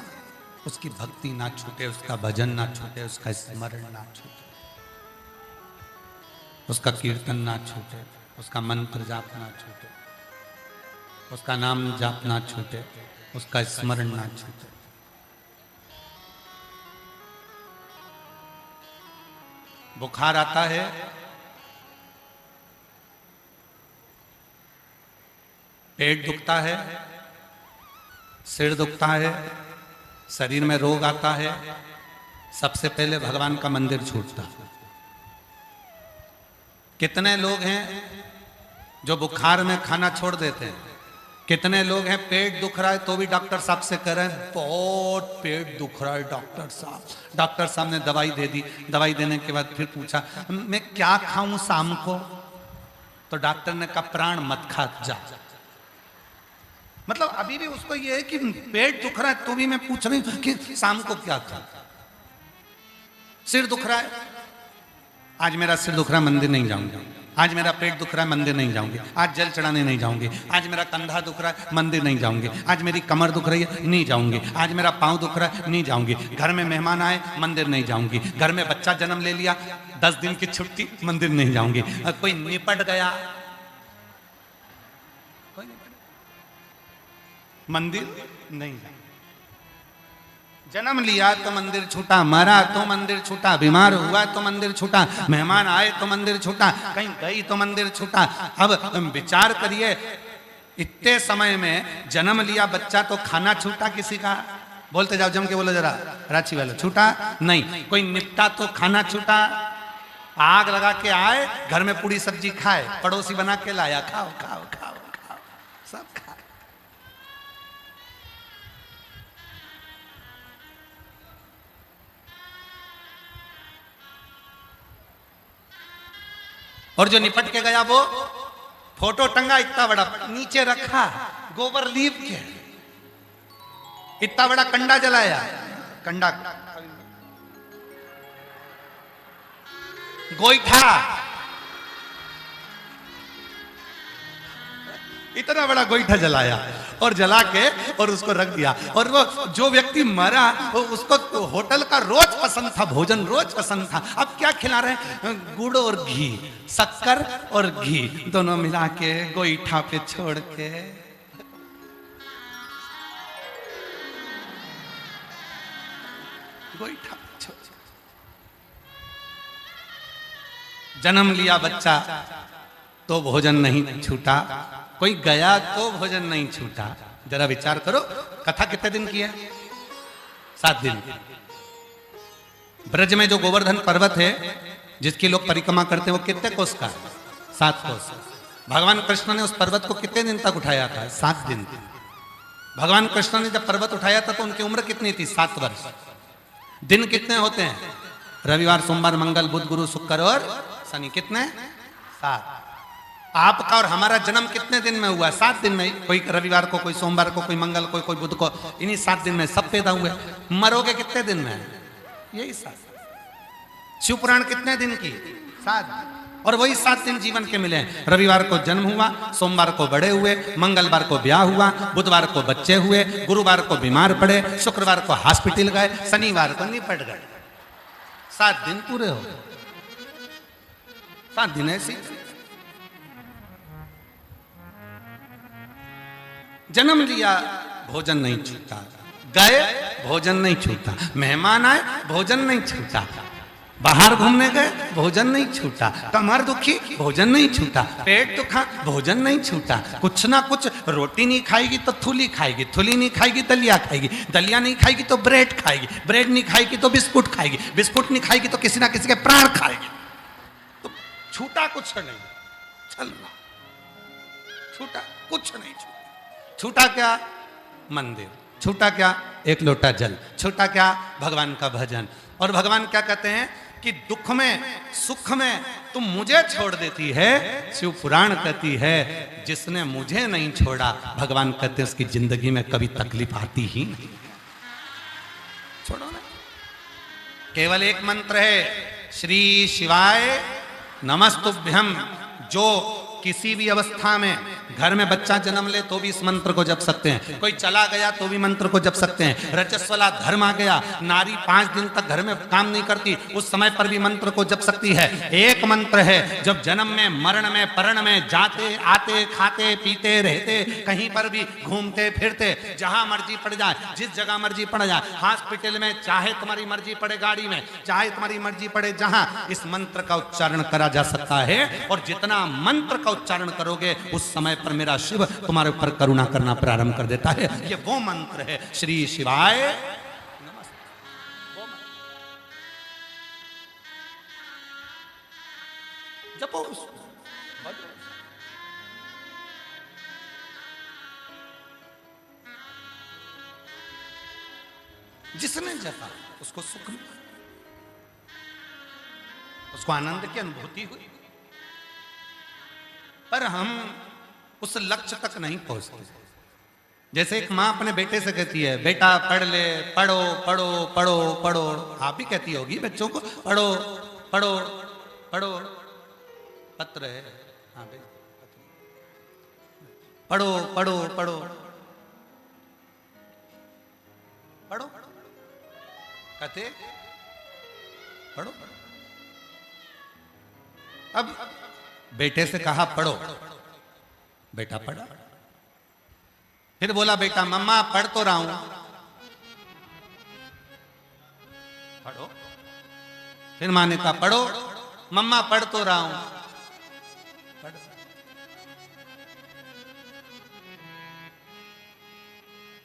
उसकी भक्ति ना छूटे, उसका भजन ना छूटे, उसका स्मरण ना छूटे, उसका कीर्तन ना छूटे, उसका मंत्र जाप ना छूटे, उसका नाम जाप ना छूटे, उसका स्मरण ना छूटे। बुखार आता है, पेट दुखता है, सिर दुखता है, शरीर में रोग आता है, सबसे पहले भगवान का मंदिर छूटता है। कितने लोग हैं जो बुखार में खाना छोड़ देते हैं, कितने लोग हैं पेट दुख रहा है तो भी डॉक्टर साहब से कह रहे हैं बहुत पेट दुख रहा है डॉक्टर साहब। डॉक्टर साहब ने दवाई दे दी, दवाई देने के बाद फिर पूछा मैं क्या खाऊं शाम को, तो डॉक्टर ने कहा प्राण मत खा जा। मतलब अभी भी उसको ये है कि पेट दुख रहा है तो भी मैं पूछ रही हूं कि शाम को क्या खाऊं। सिर दुख रहा है, आज मेरा सिर दुख रहा है मंदिर नहीं जाऊंगी, आज मेरा पेट दुख रहा है मंदिर नहीं जाऊंगी, आज जल चढ़ाने नहीं जाऊंगी, आज मेरा कंधा दुख रहा है मंदिर नहीं जाऊंगी, आज मेरी कमर दुख रही है नहीं जाऊंगी, आज मेरा पांव दुख रहा है नहीं जाऊंगी, घर में मेहमान आए मंदिर नहीं जाऊंगी, घर में बच्चा जन्म ले लिया 10 दिन की छुट्टी मंदिर नहीं जाऊंगी, कोई निपट गया मंदिर नहीं जाऊंगी, जन्म लिया तो मंदिर छूटा, मरा तो मंदिर छूटा, बीमार हुआ तो मंदिर छूटा, मेहमान आए तो मंदिर छूटा, कहीं गई तो मंदिर छूटा। अब विचार करिए इतने समय में जन्म लिया बच्चा तो खाना छूटा किसी का, बोलते जाओ जम के बोलो जरा रांची वाले, छूटा नहीं। कोई निपटा तो खाना छूटा, आग लगा के आए घर में पूरी सब्जी खाए, पड़ोसी बना के लाया खाओ खाओ खाओ खाओ सब खाए। और जो निपट के गया वो फोटो टंगा इतना बड़ा नीचे रखा, गोबर लीप के इतना बड़ा कंडा जलाया, कंडा गोईठा इतना बड़ा गोईठा जलाया और जला के और उसको रख दिया। और वो जो व्यक्ति मरा वो उसको होटल का रोज पसंद था, भोजन रोज पसंद था। अब क्या खिला रहे हैं, गुड़ और घी, शक्कर और घी दोनों मिला के गोईठा पे छोड़ के। गोईठा पे छोड़, जन्म लिया बच्चा तो भोजन नहीं छूटा, कोई गया तो भोजन नहीं छूटा। जरा विचार करो कथा कितने दिन की है, 7 दिन। ब्रज में जो गोवर्धन पर्वत है जिसकी लोग परिक्रमा करते हैं वो कितने कोस का, 7 कोस। भगवान कृष्ण ने उस पर्वत को कितने दिन तक उठाया था, 7 दिन। भगवान कृष्ण ने जब पर्वत उठाया था तो उनकी उम्र कितनी थी, 7 वर्ष। दिन कितने होते हैं, रविवार सोमवार मंगल बुध गुरु शुक्र और शनि, कितने, 7। आपका और हमारा जन्म कितने दिन में हुआ, 7 दिन में। कोई रविवार को, कोई सोमवार को, कोई मंगल को, कोई बुध को, इन्हीं 7 दिन में सब पैदा हुए। मरोगे कितने दिन में, यही 7। शिव पुराण कितने दिन की, 7। और वही 7 दिन जीवन के मिले। रविवार को जन्म हुआ, सोमवार को बड़े हुए, मंगलवार को ब्याह हुआ, बुधवार को बच्चे हुए, गुरुवार को बीमार पड़े, शुक्रवार को हॉस्पिटल गए, शनिवार को निपट गए। 7 दिन पूरे हो गए, 7 दिन ऐसी। जन्म लिया भोजन नहीं छूटा, गए भोजन नहीं छूटा, मेहमान आए भोजन नहीं छूटा, बाहर घूमने गए भोजन नहीं छूटा, कमर दुखी भोजन नहीं छूटा, पेट दुखा भोजन नहीं छूटा। कुछ ना कुछ, रोटी नहीं खाएगी तो थूली खाएगी, थूली नहीं खाएगी दलिया खाएगी, दलिया नहीं खाएगी तो ब्रेड खाएगी, ब्रेड नहीं खाएगी तो बिस्कुट खाएगी, बिस्कुट नहीं खाएगी तो किसी ना किसी के प्राण खाएगी। तो छूटा कुछ नहीं, चल रहा छूटा कुछ नहीं छूटा। छूटा क्या, मंदिर। छूटा क्या, एक लोटा जल। छूटा क्या, भगवान का भजन। और भगवान क्या कहते हैं कि दुख में सुख में तुम मुझे छोड़ देती है। शिव पुराण कहती है जिसने मुझे नहीं छोड़ा, भगवान कहते हैं उसकी जिंदगी में कभी तकलीफ आती ही नहीं। छोड़ो ना, केवल एक मंत्र है, श्री शिवाय नमस्तुभ्यम। जो किसी भी अवस्था में घर में बच्चा जन्म ले तो भी इस मंत्र को जप सकते हैं, कोई चला गया तो भी मंत्र को जप सकते हैं, रजस्वला धर्म आ गया, नारी 5 दिन तक घर में काम नहीं करती, उस समय पर भी मंत्र को जप सकती है। एक मंत्र है, जब जन्म में, मरण में, परण में, जाते आते खाते पीते रहते, कहीं पर भी घूमते फिरते, जहां मर्जी पड़ जाए, जिस जगह मर्जी पड़ जाए, हॉस्पिटल में चाहे तुम्हारी मर्जी पड़े, गाड़ी में चाहे तुम्हारी मर्जी पड़े, जहां इस मंत्र का उच्चारण करा जा सकता है। और जितना मंत्र का उच्चारण करोगे उस समय पर मेरा शिव तुम्हारे ऊपर करुणा करना प्रारंभ कर देता है। ये वो मंत्र है, श्री शिवाय नमस्ते। जपो जिसने जपा उसको सुख मिला, उसको आनंद की अनुभूति हुई। पर हम उस लक्ष्य तक नहीं पहुंचते। जैसे एक माँ अपने बेटे से कहती है, बेटा पढ़ ले, पढ़ो पढ़ो पढ़ो पढ़ो। आप भी कहती होगी बच्चों को, पढ़ो पढ़ो पढ़ो। पत्र है, हाँ भाई, पढ़ो पढ़ो पढ़ो पढ़ो, कहते पढ़ो। अब बेटे से कहा पढ़ो, बेटा पढ़ा। फिर बोला बेटा मम्मा पढ़ तो रहा हूं, पढ़ो। फिर माँ ने कहा पढ़ो, मम्मा पढ़ तो रहा हूं, पढ़।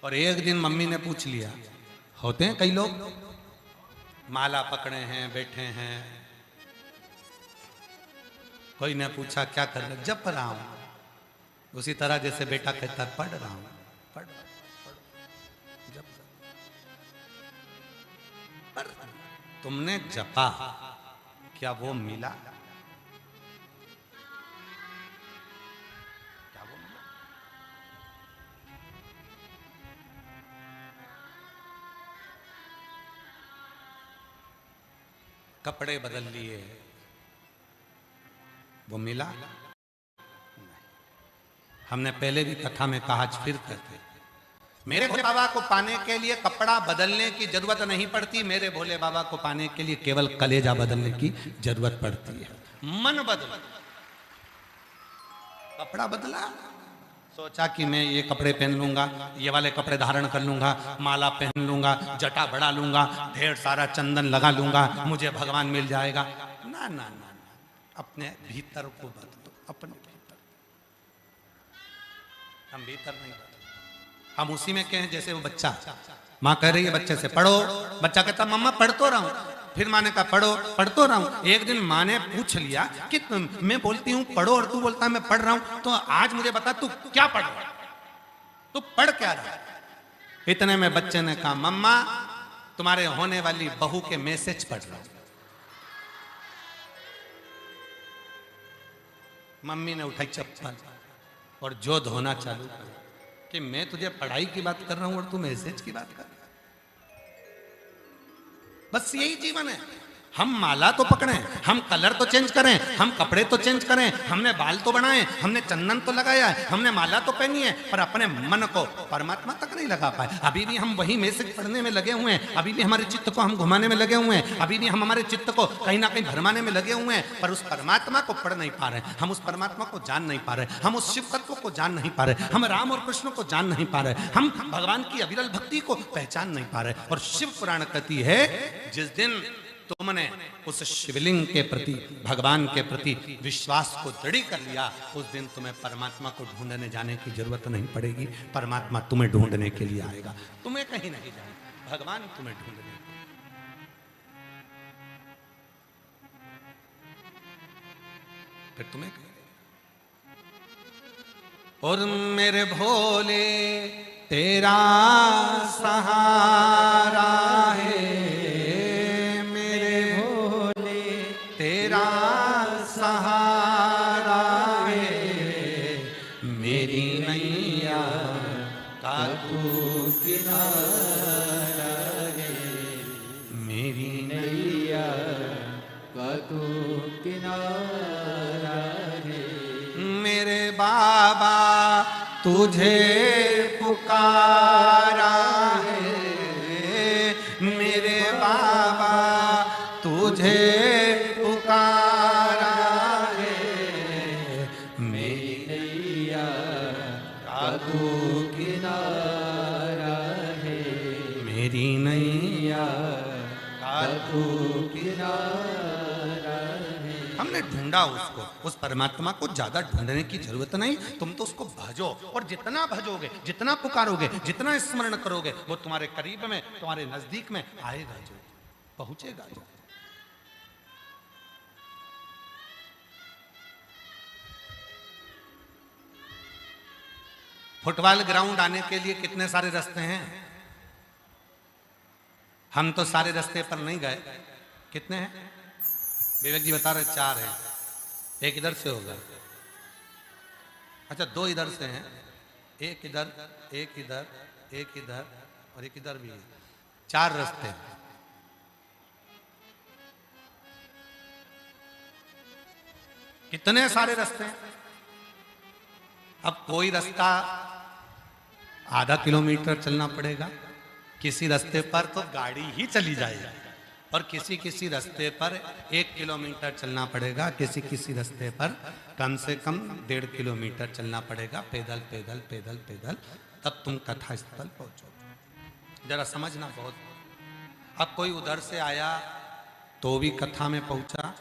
और एक दिन मम्मी ने पूछ लिया, होते हैं कई लोग माला पकड़े हैं बैठे हैं, कोई ने पूछा क्या कर रहे, जप रहा हूं। उसी तरह जैसे बेटा कहता पढ़ रहा हूं, पढ़ जप। पर तुमने जपा, क्या वो मिला? क्या वो मिला? कपड़े बदल लिए, वो मिला? हमने पहले भी कथा में कहा, आज फिर कहते, मेरे भोले बाबा को पाने के लिए कपड़ा बदलने की जरूरत नहीं पड़ती। मेरे भोले बाबा को पाने के लिए केवल कलेजा बदलने की जरूरत पड़ती है। मन बदला, कपड़ा बदला, सोचा कि मैं ये कपड़े पहन लूंगा, ये वाले कपड़े धारण कर लूंगा, माला पहन लूंगा, जटा बढ़ा लूंगा, ढेर सारा चंदन लगा लूंगा, मुझे भगवान मिल जाएगा। ना ना ना, अपने भीतर को बदलो, अपने भीतर। हम भीतर नहीं बदल, हम उसी में कहें जैसे वो बच्चा, माँ कह रही है बच्चे से पढ़ो, बच्चा कहता मम्मा पढ़ तो रहा हूं। फिर माँ ने कहा पढ़ो, पढ़ तो रहा हूं। एक दिन माँ ने पूछ लिया कि मैं बोलती हूँ पढ़ो और तू बोलता है मैं पढ़ रहा हूं, तो आज मुझे बता तू क्या पढ़ रहा है, तू पढ़ क्या रहा है? इतने में बच्चे ने कहा मम्मा तुम्हारे होने वाली बहू के मैसेज पढ़ रहा हूं। मम्मी ने उठाई चप्पल और जो धोना चालू कर कि मैं तुझे पढ़ाई की बात कर रहा हूं और तू मैसेज की बात कर रहा है। बस यही जीवन है। हम माला तो पकड़ें, हम कलर तो चेंज करें, हम कपड़े तो चेंज करें, हमने बाल तो बनाए, हमने चंदन तो लगाया है, हमने माला तो पहनी है, पर अपने मन को परमात्मा तक नहीं लगा पाए। अभी भी हम वही मैसेज पढ़ने में लगे हुए हैं, अभी भी हमारे चित्त को हम घुमाने में लगे हुए हैं, अभी भी हम हमारे चित्त को कहीं ना कहीं भरमाने में लगे हुए हैं, पर उस परमात्मा को पढ़ नहीं पा रहे, हम उस परमात्मा को जान नहीं पा रहे, हम उस शिव तत्व को जान नहीं पा रहे, हम राम और कृष्ण को जान नहीं पा रहे, हम भगवान की अविरल भक्ति को पहचान नहीं पा रहे। और शिव पुराण कहती है जिस दिन तुमने उस शिवलिंग के प्रति, भगवान के प्रति विश्वास को दृढ़ कर लिया, उस दिन तुम्हें परमात्मा को ढूंढने जाने की जरूरत नहीं पड़ेगी। परमात्मा तुम्हें ढूंढने के लिए आएगा, तुम्हें कहीं नहीं जाएगा, भगवान तुम्हें ढूंढने। फिर तुम्हें और मेरे भोले तेरा सहारा है, सहारा है, मेरी नैया का तू किनारा है, मेरी नैया का तू किनारा है। मेरे बाबा तुझे पुकारा है, मेरे बाबा तुझे पुकारा है, मेरी नैया का तू किनारा है, मेरी नैया का तू किनारा है। हमने ढूंढा उसको, उस परमात्मा को ज्यादा ढूंढने की जरूरत नहीं, तुम तो उसको भजो, और जितना भजोगे, जितना पुकारोगे, जितना स्मरण करोगे, वो तुम्हारे करीब में, तुम्हारे नजदीक में आएगा, जो पहुंचेगा जो। फुटबॉल ग्राउंड आने के लिए कितने सारे रास्ते हैं, हम तो सारे रास्ते पर नहीं गए। कितने हैं विवेक जी बता रहे? 4 हैं। एक इधर से होगा, अच्छा 2 इधर से हैं, एक इधर, एक इधर, एक इधर और एक इधर भी है। 4 रास्ते हैं। कितने सारे रास्ते हैं। अब कोई रास्ता आधा किलोमीटर चलना पड़ेगा, किसी रास्ते पर तो गाड़ी ही चली जाएगी, और किसी किसी रास्ते पर 1 किलोमीटर चलना पड़ेगा, किसी किसी रास्ते पर कम से कम 1.5 किलोमीटर चलना पड़ेगा, पैदल पैदल पैदल पैदल, तब तुम कथा स्थल पहुंचो। जरा समझना बहुत। अब कोई उधर से आया तो भी कथा में पहुंचा,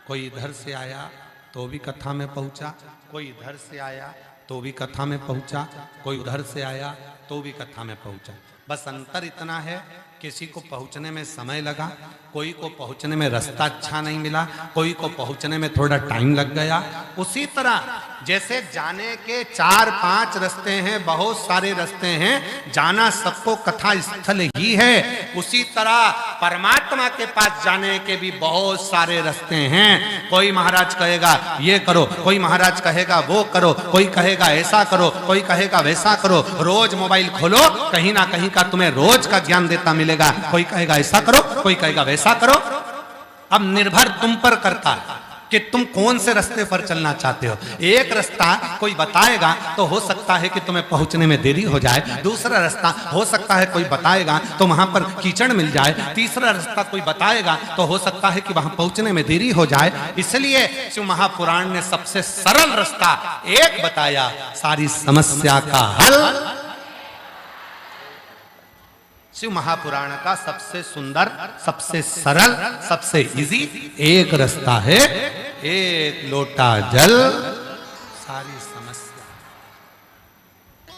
कोई इधर से आया तो भी कथा में पहुंचा, कोई इधर से आया तो भी कथा में पहुंचा, कोई उधर से आया तो भी कथा में पहुंचा। बस अंतर इतना है, किसी को पहुंचने में समय लगा, कोई को पहुंचने में रास्ता अच्छा नहीं मिला, कोई को पहुंचने में थोड़ा टाइम लग गया। उसी तरह जैसे जाने के 4-5 रास्ते हैं, बहुत सारे रास्ते हैं, जाना सबको कथा स्थल ही है, उसी तरह परमात्मा के पास जाने के भी बहुत सारे रास्ते हैं। कोई महाराज कहेगा ये करो, कोई महाराज कहेगा वो करो, कोई कहेगा ऐसा करो, कोई कहेगा वैसा करो। रोज मोबाइल खोलो, कहीं ना कहीं का तुम्हें रोज का ज्ञान देता मिलेगा। कोई कहेगा ऐसा करो, कोई कहेगा वैसा करो। अब निर्भर तुम पर करता है कि तुम कौन से रास्ते पर चलना चाहते हो। एक रास्ता कोई बताएगा तो हो सकता है कि तुम्हें पहुंचने में देरी हो जाए, दूसरा रास्ता हो सकता है कोई बताएगा तो वहां पर कीचड़ मिल जाए, तीसरा रास्ता कोई बताएगा तो हो सकता है कि वहां पहुंचने में देरी हो जाए। इसलिए शिव महापुराण ने सबसे सरल रास्ता एक बताया, सारी समस्या का हल। शिव महापुराण का सबसे सुंदर, सबसे सरल, सबसे इजी एक रास्ता है, एक लोटा जल सारी समस्या।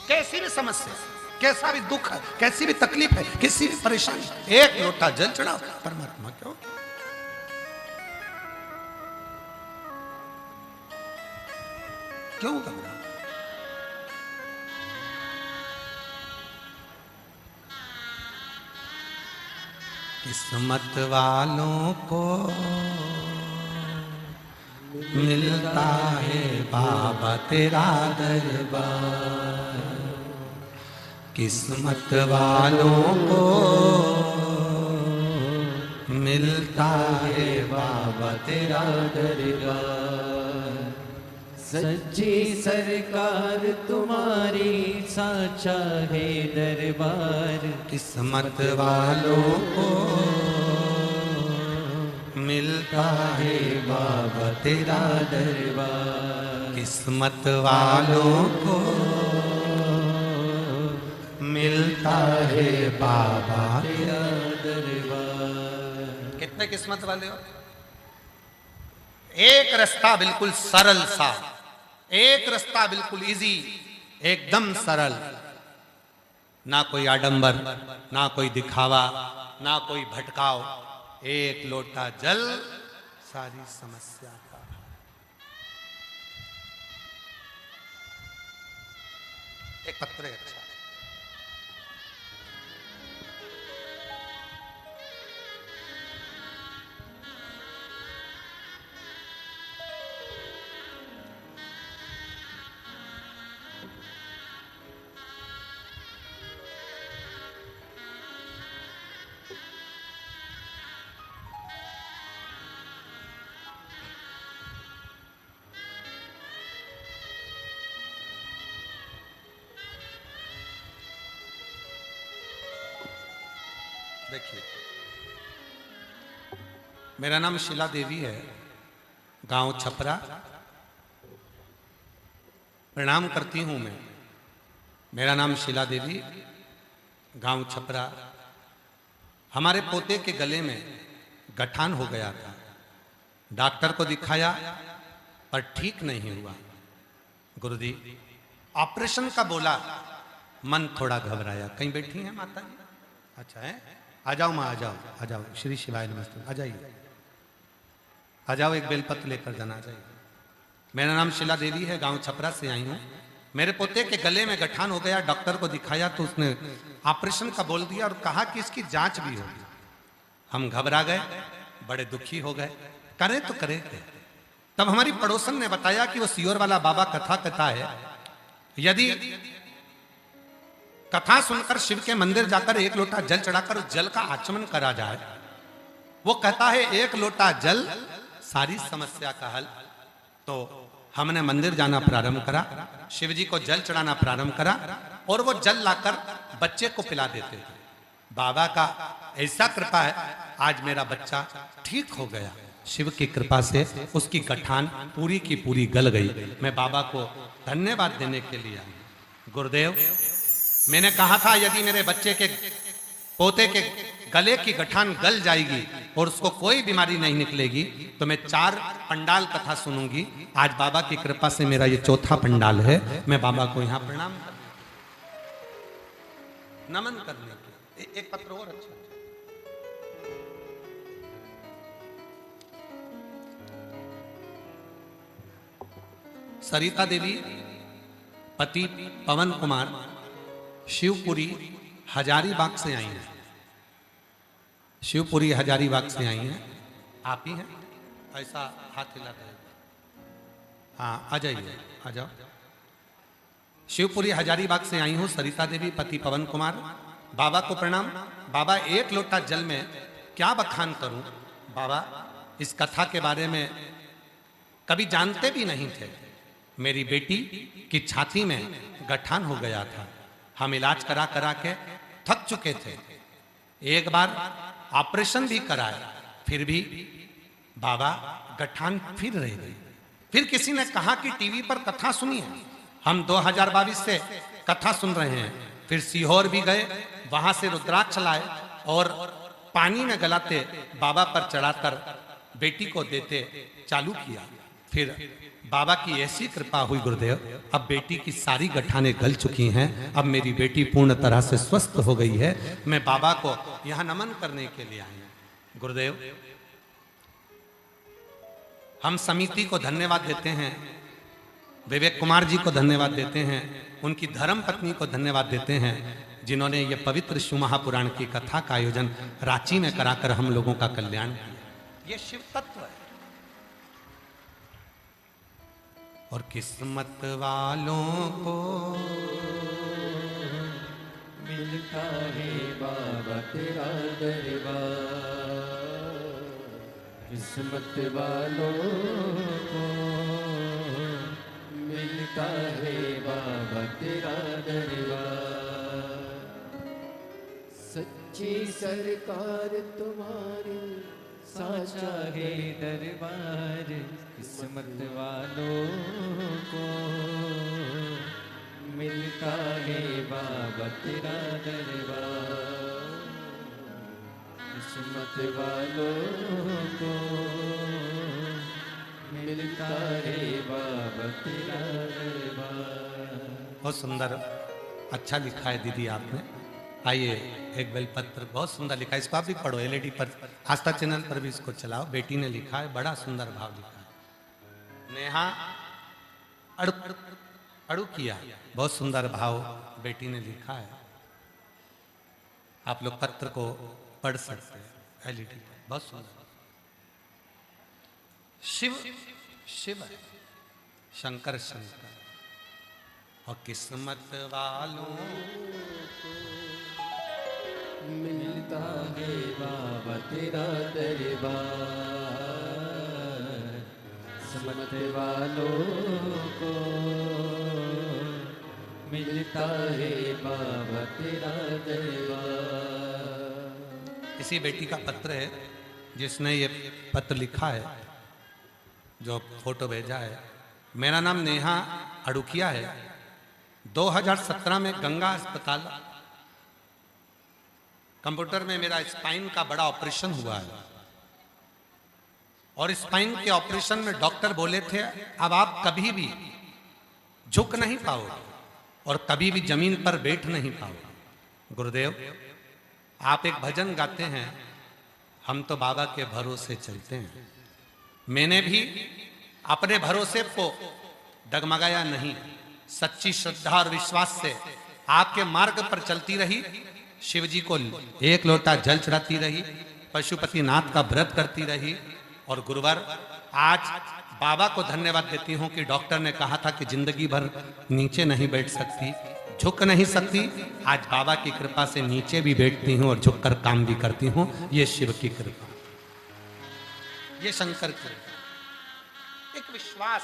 कैसी भी समस्या, कैसा भी दुख है, कैसी भी तकलीफ है, किसी भी परेशानी, एक लोटा जल चढ़ाओ परमात्मा। क्यों घबरा? किस्मत वालों को मिलता है बाबा तेरा दरबार, किस्मत वालों को मिलता है बाबा तेरा दरबार। सच्ची सरकार तुम्हारी साचा है दरबार, किस्मत वालों को मिलता है बाबा तेरा दरबार, किस्मत वालों को मिलता है बाबा तेरा दरबार। कितने किस्मत वाले हो? एक रास्ता बिल्कुल सरल सा, एक रास्ता बिल्कुल इजी, एकदम सरल, ना कोई आडंबर, ना कोई दिखावा, ना कोई भटकाव, एक लोटा जल सारी समस्या का। एक पत्र अच्छा देखिए, मेरा नाम शीला देवी है, गांव छपरा। प्रणाम करती हूं मैं। मेरा नाम शीला देवी, गांव छपरा। हमारे पोते के गले में गठान हो गया था, डॉक्टर को दिखाया पर ठीक नहीं हुआ। गुरुजी ऑपरेशन का बोला, मन थोड़ा घबराया। कहीं बैठी हैं माता जी? अच्छा है, आ जाओ माँ, आ जाओ, आ जाओ। श्री शिवाय नमस्ते, आ जाइए, आ जाओ, एक बेलपत्र लेकर जाना। जाइए। मेरा नाम शीला देवी है, गांव छपरा से आई हूँ। मेरे पोते के गले में गठान हो गया, डॉक्टर को दिखाया तो उसने ऑपरेशन का बोल दिया और कहा कि इसकी जांच भी होगी। हम घबरा गए, बड़े दुखी हो गए, करें तो करें क्या। तब हमारी पड़ोसन ने बताया कि वो सियोर वाला बाबा कथा कहता है, यदि कथा सुनकर शिव के मंदिर जाकर एक लोटा जल चढ़ाकर उस जल का आचमन करा जाए, वो कहता है एक लोटा जल सारी समस्या का हल। तो हमने मंदिर जाना प्रारंभ करा, शिव जी को जल चढ़ाना प्रारंभ करा और वो जल लाकर बच्चे को पिला देते थे। बाबा का ऐसा कृपा है, आज मेरा बच्चा ठीक हो गया। शिव की कृपा से उसकी गठान पूरी की पूरी गल गई। मैं बाबा को धन्यवाद देने के लिए आया। गुरुदेव, मैंने कहा था यदि मेरे बच्चे के पोते के गले की गठान गल जाएगी और उसको कोई बीमारी नहीं निकलेगी तो मैं 4 पंडाल कथा सुनूंगी। आज बाबा की कृपा से मेरा ये चौथा पंडाल है। मैं बाबा को यहाँ प्रणाम नमन करने के एक पत्र और अच्छा। सरिता देवी पति पवन कुमार शिवपुरी हजारीबाग से आई हैं। शिवपुरी हजारीबाग से आई हैं। आप ही हैं? ऐसा हाथ हिला दे। हाँ, आ जाइए, आ जाओ। शिवपुरी हजारीबाग से आई हूँ सरिता देवी पति पवन कुमार। बाबा को प्रणाम। बाबा, एक लोटा जल में क्या बखान करूं। बाबा, इस कथा के बारे में कभी जानते भी नहीं थे। मेरी बेटी की छाती में गठान हो गया था। हम इलाज करा करा के थक चुके थे। एक बार ऑपरेशन भी कराया, फिर भी बाबा गठान फिर रह गई। फिर किसी ने कहा कि टीवी पर कथा सुनिए। हम 2022 से कथा सुन रहे हैं। फिर सीहोर भी गए, वहां से रुद्राक्ष लाए और पानी में गलाते बाबा पर चढ़ाकर बेटी को देते चालू किया। फिर बाबा की ऐसी कृपा हुई गुरुदेव, अब बेटी की सारी गठानें गल चुकी हैं। अब मेरी बेटी पूर्ण तरह से स्वस्थ हो गई है। मैं बाबा को यहां नमन करने के लिए आई हूं। गुरुदेव, हम समिति को धन्यवाद देते हैं, विवेक कुमार जी को धन्यवाद देते हैं, उनकी धर्म पत्नी को धन्यवाद देते हैं, जिन्होंने ये पवित्र शिव महापुराण की कथा का आयोजन रांची में कराकर हम लोगों का कल्याण किया। ये शिव तत्व है। और किस्मत वालों को मिलता है बाबा तेरा दरबार। किस्मत वालों को मिलता है बाबा तेरा दरबार। सच्ची सरकार तुम्हारी साचा है दरबार। किस्मत वालों को मिलता है बाबा तेरा दरबार। किस्मत वालों को मिलता है बाबा तेरा दरबार। बहुत सुंदर, अच्छा लिखा है दीदी आपने। आइए, एक बेलपत्र बहुत सुंदर लिखा है, इसको आप भी पढ़ो। एलईडी पर, आस्था चैनल पर भी इसको चलाओ। बेटी ने लिखा है, बड़ा सुंदर भाव लिखा है। नेहा अड़ू किया, बहुत सुंदर भाव बेटी ने लिखा है। आप लोग पत्र को पढ़ सकते हैं एलईडी पर, बहुत सुंदर। शिव शिव है, शंकर शंकर। और किस्मत वालों मिलता है बाबा तेरा दरबार। किस्मत वालों को मिलता है बाबा तेरा दरबार। इसी बेटी का पत्र है जिसने ये पत्र लिखा है, जो फोटो भेजा है। मेरा नाम नेहा अड़ुकिया है। 2017 में गंगा अस्पताल कंप्यूटर में मेरा स्पाइन का बड़ा ऑपरेशन हुआ है। और स्पाइन के ऑपरेशन में डॉक्टर बोले थे अब आप कभी भी झुक नहीं पाओगे और कभी भी जमीन पर बैठ नहीं पाओगे। गुरुदेव, आप एक भजन गाते हैं, हम तो बाबा के भरोसे चलते हैं। मैंने भी अपने भरोसे को डगमगाया नहीं, सच्ची श्रद्धा और विश्वास से आपके मार्ग पर चलती रही। शिव जी को एक लोटा जल चढ़ाती रही, पशुपतिनाथ का व्रत करती रही। और गुरुवर, आज बाबा को धन्यवाद देती हूं कि डॉक्टर ने कहा था कि जिंदगी भर नीचे नहीं बैठ सकती, झुक नहीं सकती। आज बाबा की कृपा से नीचे भी बैठती हूं और झुककर काम भी करती हूं। ये शिव की कृपा, ये शंकर की कृपा। एक विश्वास,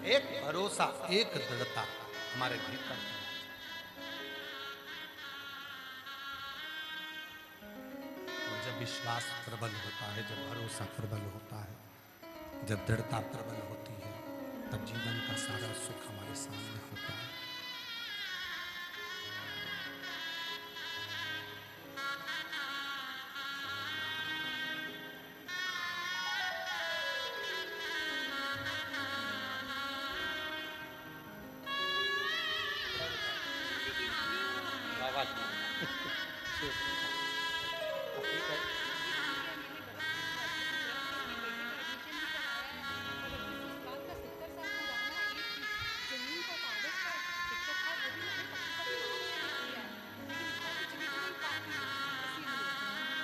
एक भरोसा, एक दृढ़ता हमारे भीतर है। और जब विश्वास प्रबल होता है, जब भरोसा प्रबल होता है, जब दृढ़ता प्रबल होती है, तब जीवन का सारा सुख हमारे सामने होता है।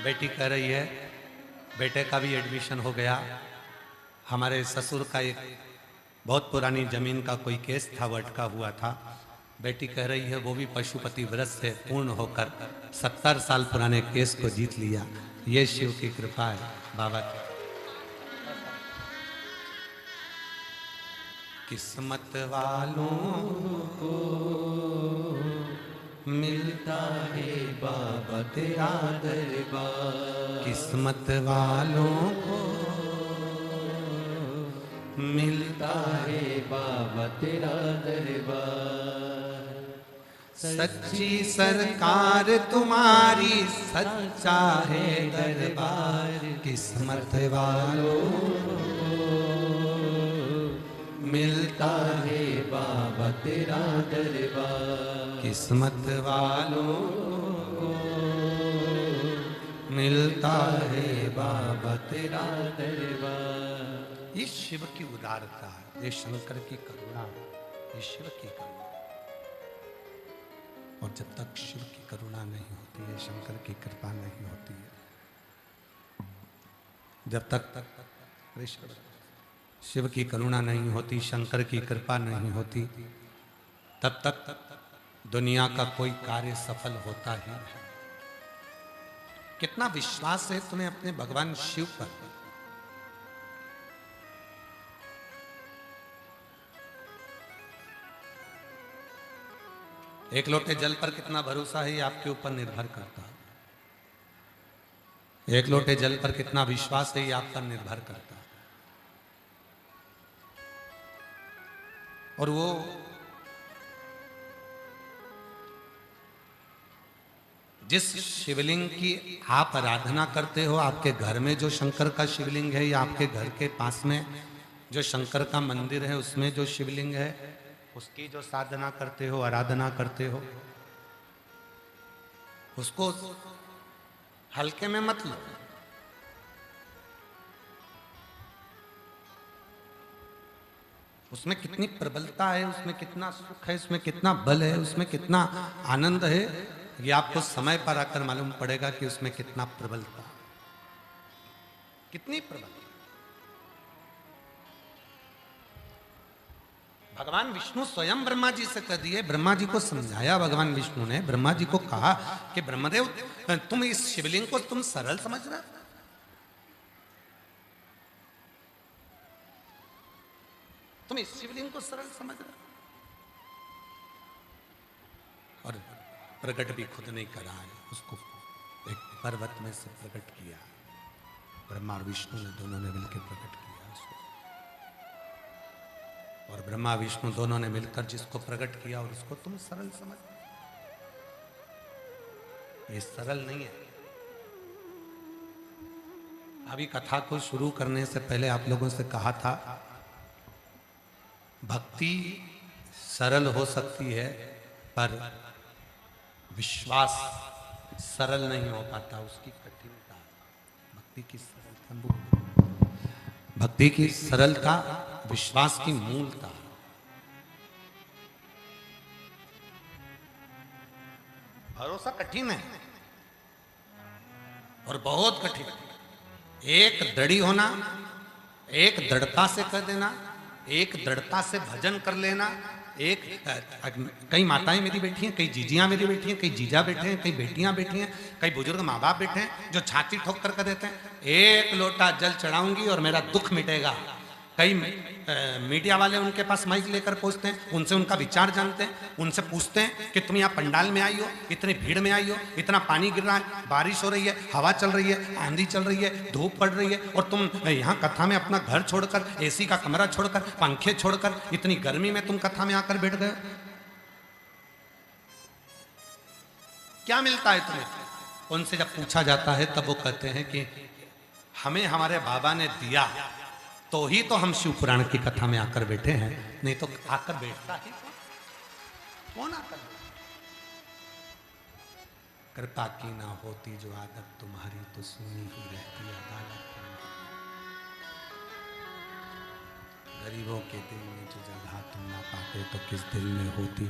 बेटी कह रही है बेटे का भी एडमिशन हो गया। हमारे ससुर का एक बहुत पुरानी जमीन का कोई केस था, वो अटका हुआ था। बेटी कह रही है वो भी पशुपति व्रत से पूर्ण होकर 70 साल पुराने केस को जीत लिया। ये शिव की कृपा है, बाबा की। किस्मत वालों को मिलता है बाबा तेरा दरबार, किस्मत वालों को मिलता है बाबा तेरा दरबार। सच्ची सरकार तुम्हारी, सच्चा है दरबार, किस्मत वालों मिलता है बाबा तेरा दरबार, किस्मत वालों को मिलता है बाबा तेरा दरबार। ये शिव की उदारता है, ये शंकर की करुणा, ये शिव की करुणा। और जब तक शिव की करुणा नहीं होती है, शंकर की कृपा नहीं होती है, जब तक शिव की करुणा नहीं होती, शंकर की कृपा नहीं होती, तब तक दुनिया का कोई कार्य सफल होता ही नहीं। कितना विश्वास है तुम्हें अपने भगवान शिव पर? एक लोटे जल पर कितना भरोसा है, ये आपके ऊपर निर्भर करता है। एक लोटे जल पर कितना विश्वास है, ये आप पर निर्भर करता है। और वो जिस शिवलिंग की आप आराधना करते हो, आपके घर में जो शंकर का शिवलिंग है, या आपके घर के पास में जो शंकर का मंदिर है उसमें जो शिवलिंग है, उसकी जो साधना करते हो, आराधना करते हो, उसको हल्के में मत लो। उसमें कितनी प्रबलता है, उसमें कितना सुख है, उसमें कितना बल है, उसमें कितना आनंद है, ये आपको समय पर आकर मालूम पड़ेगा कि उसमें कितना प्रबलता, कितनी प्रबलता। भगवान विष्णु स्वयं ब्रह्मा जी से कह दिए, ब्रह्मा जी को समझाया भगवान विष्णु ने, ब्रह्मा जी को कहा कि ब्रह्मदेव तुम इस शिवलिंग को तुम सरल समझ रहे, तुम इस शिवलिंग को सरल समझ रहे। और प्रकट भी खुद नहीं करा है, उसको एक पर्वत में से प्रकट किया, ब्रह्मा और विष्णु ने दोनों ने मिलकर प्रकट किया उसको। और ब्रह्मा विष्णु दोनों ने मिलकर जिसको प्रकट किया और उसको तुम सरल समझ, ये सरल नहीं है। अभी कथा को शुरू करने से पहले आप लोगों से कहा था, भक्ति सरल हो सकती है पर विश्वास सरल नहीं हो पाता, उसकी कठिनता। भक्ति की सरलता, भक्ति की सरलता विश्वास की मूलता। भरोसा कठिन है और बहुत कठिन है, एक दृढ़ी होना, एक दृढ़ता से कर देना, एक दृढ़ता से भजन कर लेना। एक कई माताएं मेरी बैठी हैं, कई जीजियां मेरी बैठी हैं, कई जीजा बैठे हैं, कई बेटियां बैठी हैं, कई बुजुर्ग माँ बाप बैठे हैं जो छाती ठोक कर देते हैं, एक लोटा जल चढ़ाऊंगी और मेरा दुख मिटेगा। कई मीडिया वाले उनके पास माइक लेकर पहुंचते हैं, उनसे उनका विचार जानते हैं, उनसे पूछते हैं कि तुम यहाँ पंडाल में आई हो, इतनी भीड़ में आई हो, इतना पानी गिर रहा है, बारिश हो रही है, हवा चल रही है, आंधी चल रही है, धूप पड़ रही है, और तुम यहाँ कथा में अपना घर छोड़कर, एसी का कमरा छोड़कर, पंखे छोड़कर, इतनी गर्मी में तुम कथा में आकर बैठ गए। क्या मिलता है तुम्हें? उनसे जब पूछा जाता है तब वो कहते हैं कि हमें हमारे बाबा ने दिया तो ही तो हम शिव पुराण की कथा में आकर बैठे हैं, नहीं तो आकर बैठता ही कौन आकर? कृपा की ना होती जो आदत तुम्हारी तो सुनी ही रहती अदालत। गरीबों के दिल में जो जगह तुम ना पाते तो किस दिल में होती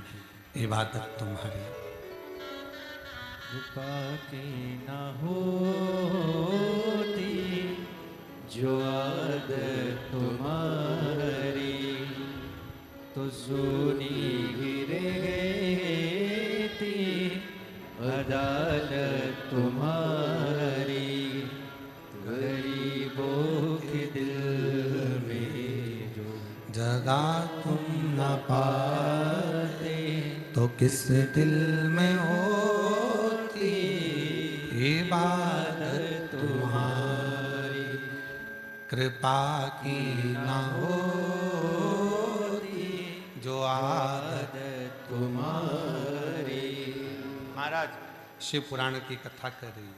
इबादत तुम्हारी। कृपा की ना होती जो आदत तुम्हारी तो सुनी ही रहती अदालत तुम्हारी। गरीबों के दिल में जो जगह तुम ना पाते तो किस दिल में होती इबादत तुम्हारी। कृपा की ना होती जो आदत तुम्हारी। महाराज शिव पुराण की कथा कर रही है,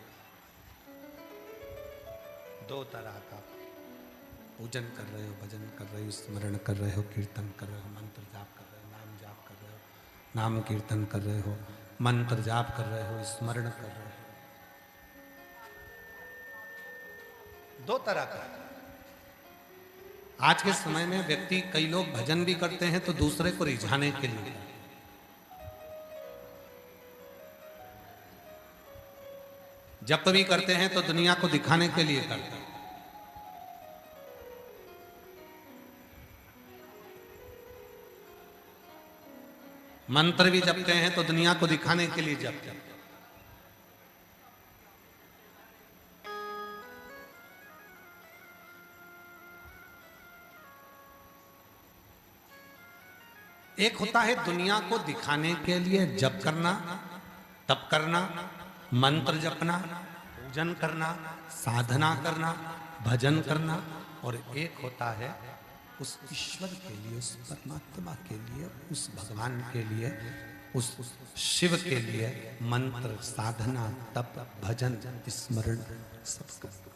दो तरह का पूजन कर रहे हो, भजन कर रहे हो, स्मरण कर रहे हो, कीर्तन कर रहे हो, मंत्र जाप कर रहे हो, नाम जाप कर रहे हो, नाम कीर्तन कर रहे हो, मंत्र जाप कर रहे हो, स्मरण कर रहे हो, दो तरह का। आज के समय में व्यक्ति, कई लोग भजन भी करते हैं तो दूसरे को रिझाने के लिए, जप भी करते हैं तो दुनिया को दिखाने के लिए करते हैं। मंत्र भी जपते हैं तो दुनिया को दिखाने के लिए जपते हैं। एक होता है दुनिया को दिखाने के लिए जप करना, तप करना, मंत्र जपना, पूजन करना, साधना करना, भजन करना, और एक होता है उस ईश्वर के लिए, उस परमात्मा के लिए, उस भगवान के लिए, उस शिव के लिए मंत्र, साधना, तप, भजन, स्मरण सब करना।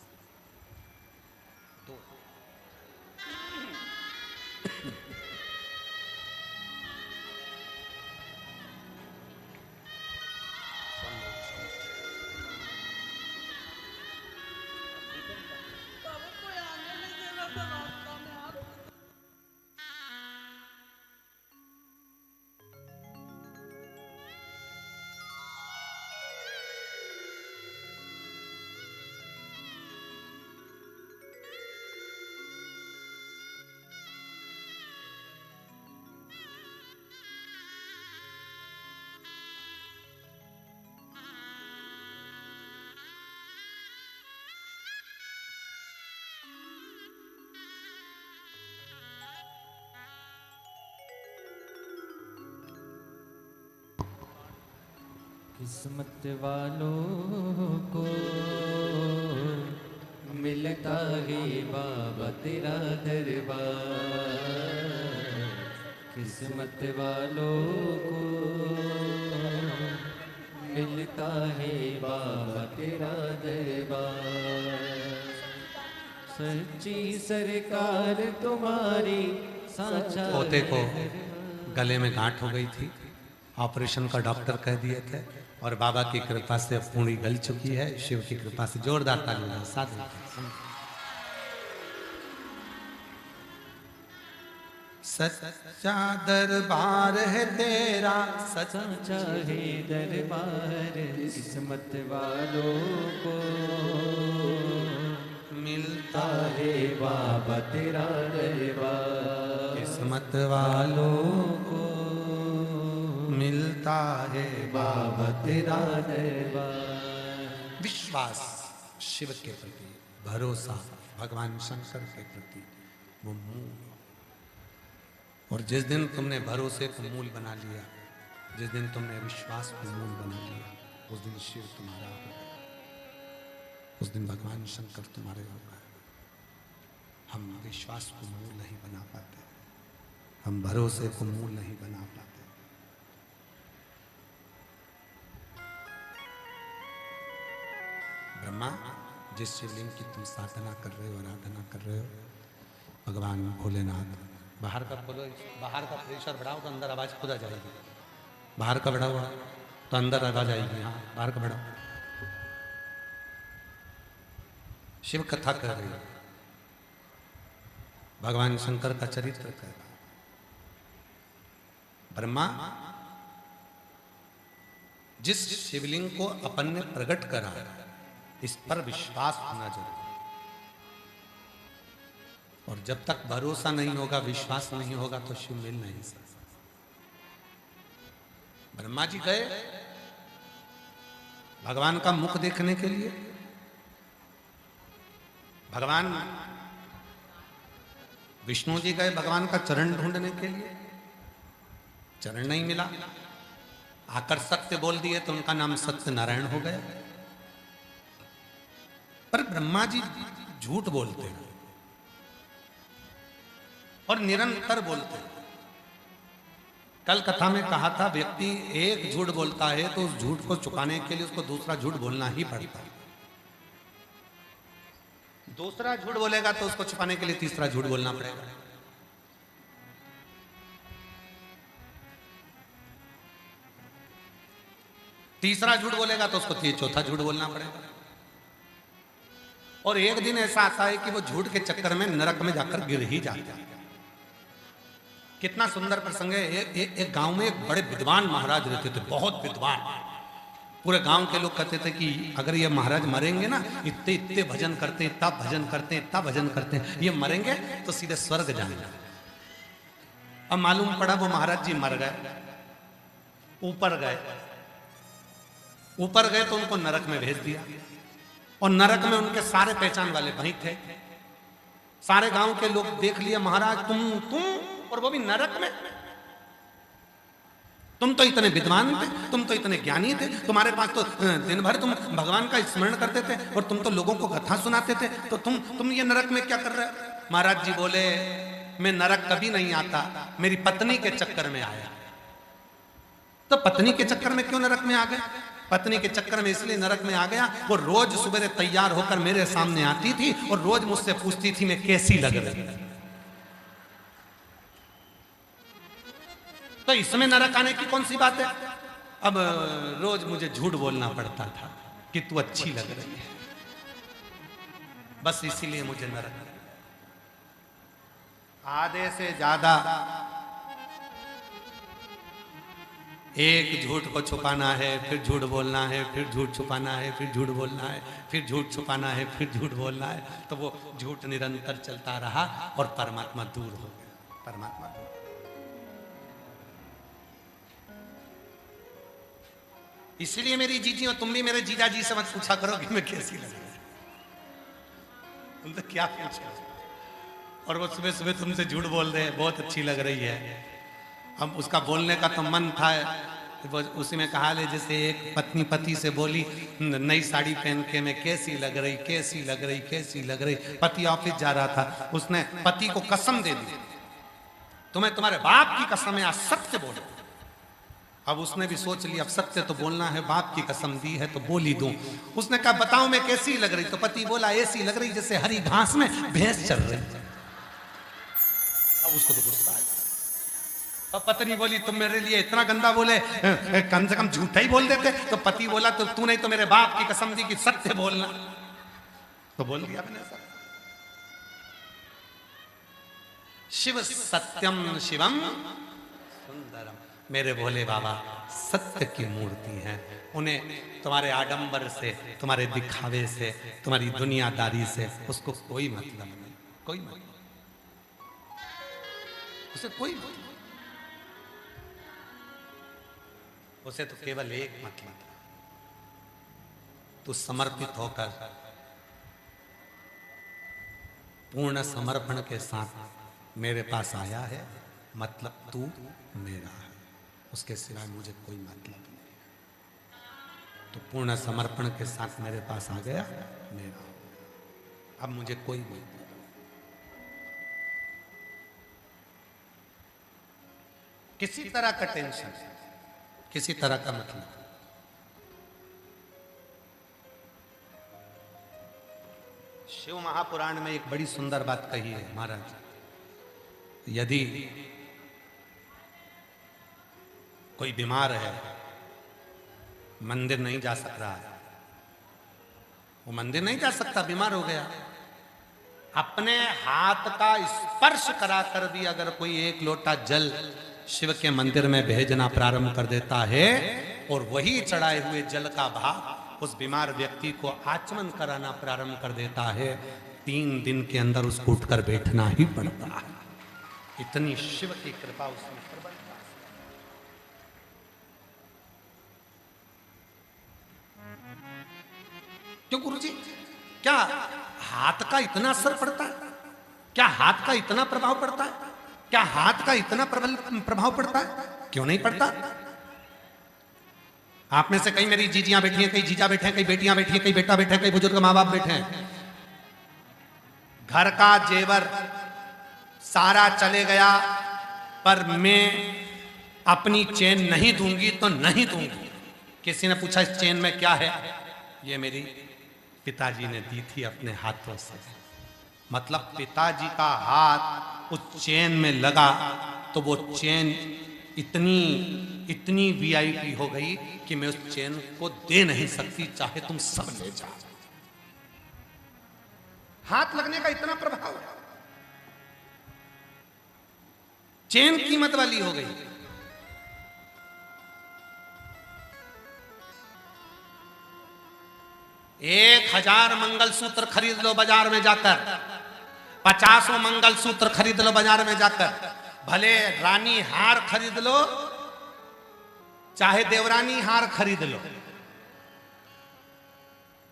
किस्मत वालों को मिलता है बाबा तेरा दरबार। किस्मत वालों को मिलता है बाबा तेरा दरबार। सच्ची सरकार तुम्हारी साचा। पोते को गले में गांठ हो गई थी, ऑपरेशन का डॉक्टर कह दिए थे, और बाबा की कृपा से अब पूरी गल चुकी है। शिव की कृपा से जोरदार ताली बजाओ साथ में। सच्चा दरबार है तेरा, सच्चा है दरबार। किस्मत वालों को मिलता है बाबा तेरा दरबार, किस्मत वालों को मिलता है बाबा तेरा दरबार। विश्वास शिव के प्रति, भरोसा भगवान शंकर के प्रति, वो मूल। और जिस दिन तुमने भरोसे को मूल बना लिया, जिस दिन तुमने विश्वास को मूल बना लिया, उस दिन शिव तुम्हारा होगा, उस दिन भगवान शंकर तुम्हारे होगा। हम विश्वास को मूल नहीं बना पाते, हम भरोसे को मूल नहीं बना पाते। ब्रह्मा, जिस शिवलिंग की तुम साधना कर रहे हो, आराधना कर रहे हो, भगवान भोलेनाथ, बाहर का खोलो, बाहर का प्रेशर बढ़ाओ तो अंदर आवाज खुद आ जाएगी। बाहर का बढ़ाओ तो अंदर आवाज आएगी। हाँ, बाहर का बढ़ाओ। शिव कथा कर रही है, भगवान शंकर का चरित्र कर रहा है। ब्रह्मा, जिस शिवलिंग को अपन ने प्रकट करा, इस पर विश्वास होना जरूरी। और जब तक भरोसा नहीं होगा, विश्वास नहीं होगा, तो शिव मिल नहीं सकता। ब्रह्मा जी गए भगवान का मुख देखने के लिए, भगवान विष्णु जी गए भगवान का चरण ढूंढने के लिए, चरण नहीं मिला, आकर सत्य बोल दिए तो उनका नाम सत्यनारायण हो गया। पर ब्रह्मा जी झूठ बोलते हैं और निरंतर बोलते हैं। कल कथा में कहा था, व्यक्ति एक झूठ बोलता है तो उस झूठ को चुकाने के लिए उसको दूसरा झूठ बोलना ही पड़ता है। दूसरा झूठ बोलेगा तो उसको छुपाने के लिए तीसरा झूठ बोलना पड़ेगा। तीसरा झूठ बोलेगा तो उसको चौथा झूठ बोलना पड़ेगा। और एक दिन ऐसा आता है कि वो झूठ के चक्कर में नरक में जाकर गिर ही जाता है। कितना सुंदर प्रसंग है। एक गांव में एक बड़े विद्वान महाराज रहते थे, बहुत विद्वान। पूरे गांव के लोग कहते थे कि अगर ये महाराज मरेंगे ना, इतने इतने भजन करते, इतना भजन करते, इतना भजन करते, ये मरेंगे तो सीधे स्वर्ग जाएंगे। अब मालूम पड़ा वो महाराज जी मर गए, ऊपर गए तो उनको नरक में भेज दिया। और नरक में उनके सारे पहचान वाले वहीं थे। सारे गांव के लोग देख लिए, महाराज तुम और वो भी नरक में। तुम तो इतने विद्वान थे, तुम तो इतने ज्ञानी थे, तुम्हारे पास तो दिन भर तुम भगवान का स्मरण करते थे और तुम तो लोगों को कथा सुनाते थे, तो तुम ये नरक में क्या कर रहे हो? महाराज जी बोले, मैं नरक कभी नहीं आता, मेरी पत्नी के चक्कर में आया। तो पत्नी के चक्कर में क्यों नरक में आ गए? पत्नी के चक्कर में इसलिए नरक में आ गया, वो रोज सुबह तैयार होकर मेरे सामने आती थी और रोज मुझसे पूछती थी मैं कैसी लग रही। तो इसमें नरक आने की कौन सी बात है? अब रोज मुझे झूठ बोलना पड़ता था कि तू अच्छी लग रही है, बस इसीलिए मुझे नरक। आधे से ज्यादा एक झूठ को छुपाना है, फिर झूठ बोलना है, फिर झूठ छुपाना है, फिर झूठ बोलना है, फिर झूठ छुपाना है, फिर झूठ बोलना है। तो वो झूठ निरंतर चलता रहा और परमात्मा दूर हो गया। परमात्मा दूर। इसीलिए मेरी जीजी, और तुम भी मेरे जीजा जी से मत पूछा करो कि मैं कैसी लग रही। तुम तो क्या पूछो? और वो सुबह सुबह तुमसे झूठ बोल रहे हैं, बहुत अच्छी लग रही है। अब उसका बोलने का तो मन था, उसी में कहा ले, जैसे एक पत्नी पति से बोली नई साड़ी पहन के मैं कैसी लग रही, कैसी लग रही, कैसी लग रही। पति ऑफिस जा रहा था, उसने पति को कसम दे दी, तुम्हें तुम्हारे बाप की कसम है, आज सत्य बोलो। अब उसने भी सोच लिया अब सत्य तो बोलना है, बाप की कसम दी है तो बोल ही दूं। उसने कहा बताओ मैं कैसी लग रही? तो पति बोला ऐसी लग रही जैसे हरी घास में भैंस चल रही। अब उसको तो गुस्सा आया। अब पत्नी बोली तुम मेरे लिए इतना गंदा बोले, कम से कम झूठा ही बोल देते। तो पति बोला तो तूने तो मेरे बाप की कसम दी कि सत्य बोलना, तो बोल दिया मैंने सत्य। शिव सत्यम शिवम सुंदरम। मेरे भोले बाबा सत्य की मूर्ति हैं। उन्हें तुम्हारे आडंबर से, तुम्हारे दिखावे से, तुम्हारी दुनियादारी से उसको कोई मतलब नहीं, कोई मतलब, उसे कोई मतलब। उसे तो केवल एक मतलब, तू समर्पित होकर पूर्ण समर्पण के साथ मेरे पास आया है, मतलब तू मेरा है, उसके सिवाय मुझे कोई मतलब नहीं। तो पूर्ण समर्पण के साथ मेरे पास आ गया, मेरा, अब मुझे कोई मतलब नहीं। किसी तरह का टेंशन, किसी तरह का मतलब। शिव महापुराण में एक बड़ी सुंदर बात कही है महाराज, यदि कोई बीमार है, मंदिर नहीं जा सक रहा है, वो मंदिर नहीं जा सकता, बीमार हो गया, अपने हाथ का स्पर्श कराकर भी अगर कोई एक लोटा जल शिव के मंदिर में भेजना प्रारंभ कर देता है और वही चढ़ाए हुए जल का भाव उस बीमार व्यक्ति को आचमन कराना प्रारंभ कर देता है, 3 दिन के अंदर उसको उठकर बैठना ही पड़ता है। इतनी शिव की कृपा उसमें प्रबल है। क्यों गुरुजी, क्या हाथ का इतना असर पड़ता है? क्या हाथ का इतना प्रभाव पड़ता है? क्या हाथ का इतना प्रभाव पड़ता है? क्यों नहीं पड़ता? आप में से कई मेरी जीजियां बैठी हैं, कई जीजा बैठे हैं, कई बेटियां बैठी हैं, कई बेटा बैठे हैं, कई बुजुर्ग मां बाप बैठे हैं। घर का जेवर सारा चले गया, पर मैं अपनी चेन नहीं दूंगी तो नहीं दूंगी। किसी ने पूछा इस चेन में क्या है? ये मेरी पिताजी ने दी थी अपने हाथों से। मतलब पिताजी का हाथ उस चेन में लगा तो वो चेन इतनी वीआईपी हो गई कि मैं उस चेन को दे नहीं सकती, चाहे तुम सब ले जाओ। हाथ लगने का इतना प्रभाव है, चेन कीमत वाली हो गई। एक 1000 मंगलसूत्र खरीद लो बाजार में जाकर, 50 मंगलसूत्र खरीद लो बाजार में जाकर, भले रानी हार खरीद लो चाहे देवरानी हार खरीद लो।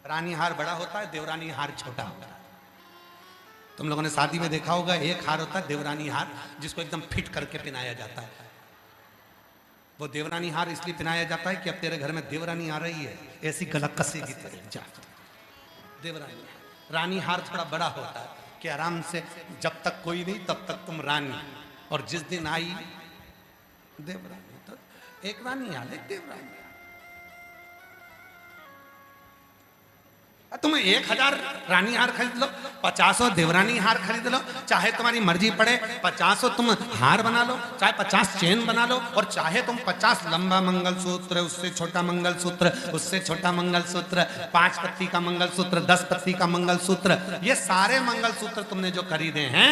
रानी हार बड़ा होता है, देवरानी हार छोटा होता है। तुम लोगों ने शादी में देखा होगा, एक हार होता है देवरानी हार, जिसको एकदम फिट करके पहनाया जाता है। वो देवरानी हार इसलिए पहनाया जाता है कि अब तेरे घर में देवरानी आ रही है, ऐसी गला कसेगी तेरे जा। देवरानी रानी हार थोड़ा बड़ा होता है कि आराम से जब तक कोई नहीं तब तक तुम रानी, और जिस दिन आई देवरानी तो एक रानी हार, एक देवरानी। तुम 1000 रानी हार खरीद लो, 50 देवरानी हार खरीद लो, चाहे तुम्हारी मर्जी पड़े 50 तुम हार बना लो, चाहे 50 चेन बना लो, और चाहे तुम 50 लंबा मंगलसूत्र, उससे छोटा मंगलसूत्र, उससे छोटा मंगलसूत्र, 5 पत्ती का मंगलसूत्र, 10 पत्ती का मंगलसूत्र, ये सारे मंगलसूत्र तुमने जो खरीदे हैं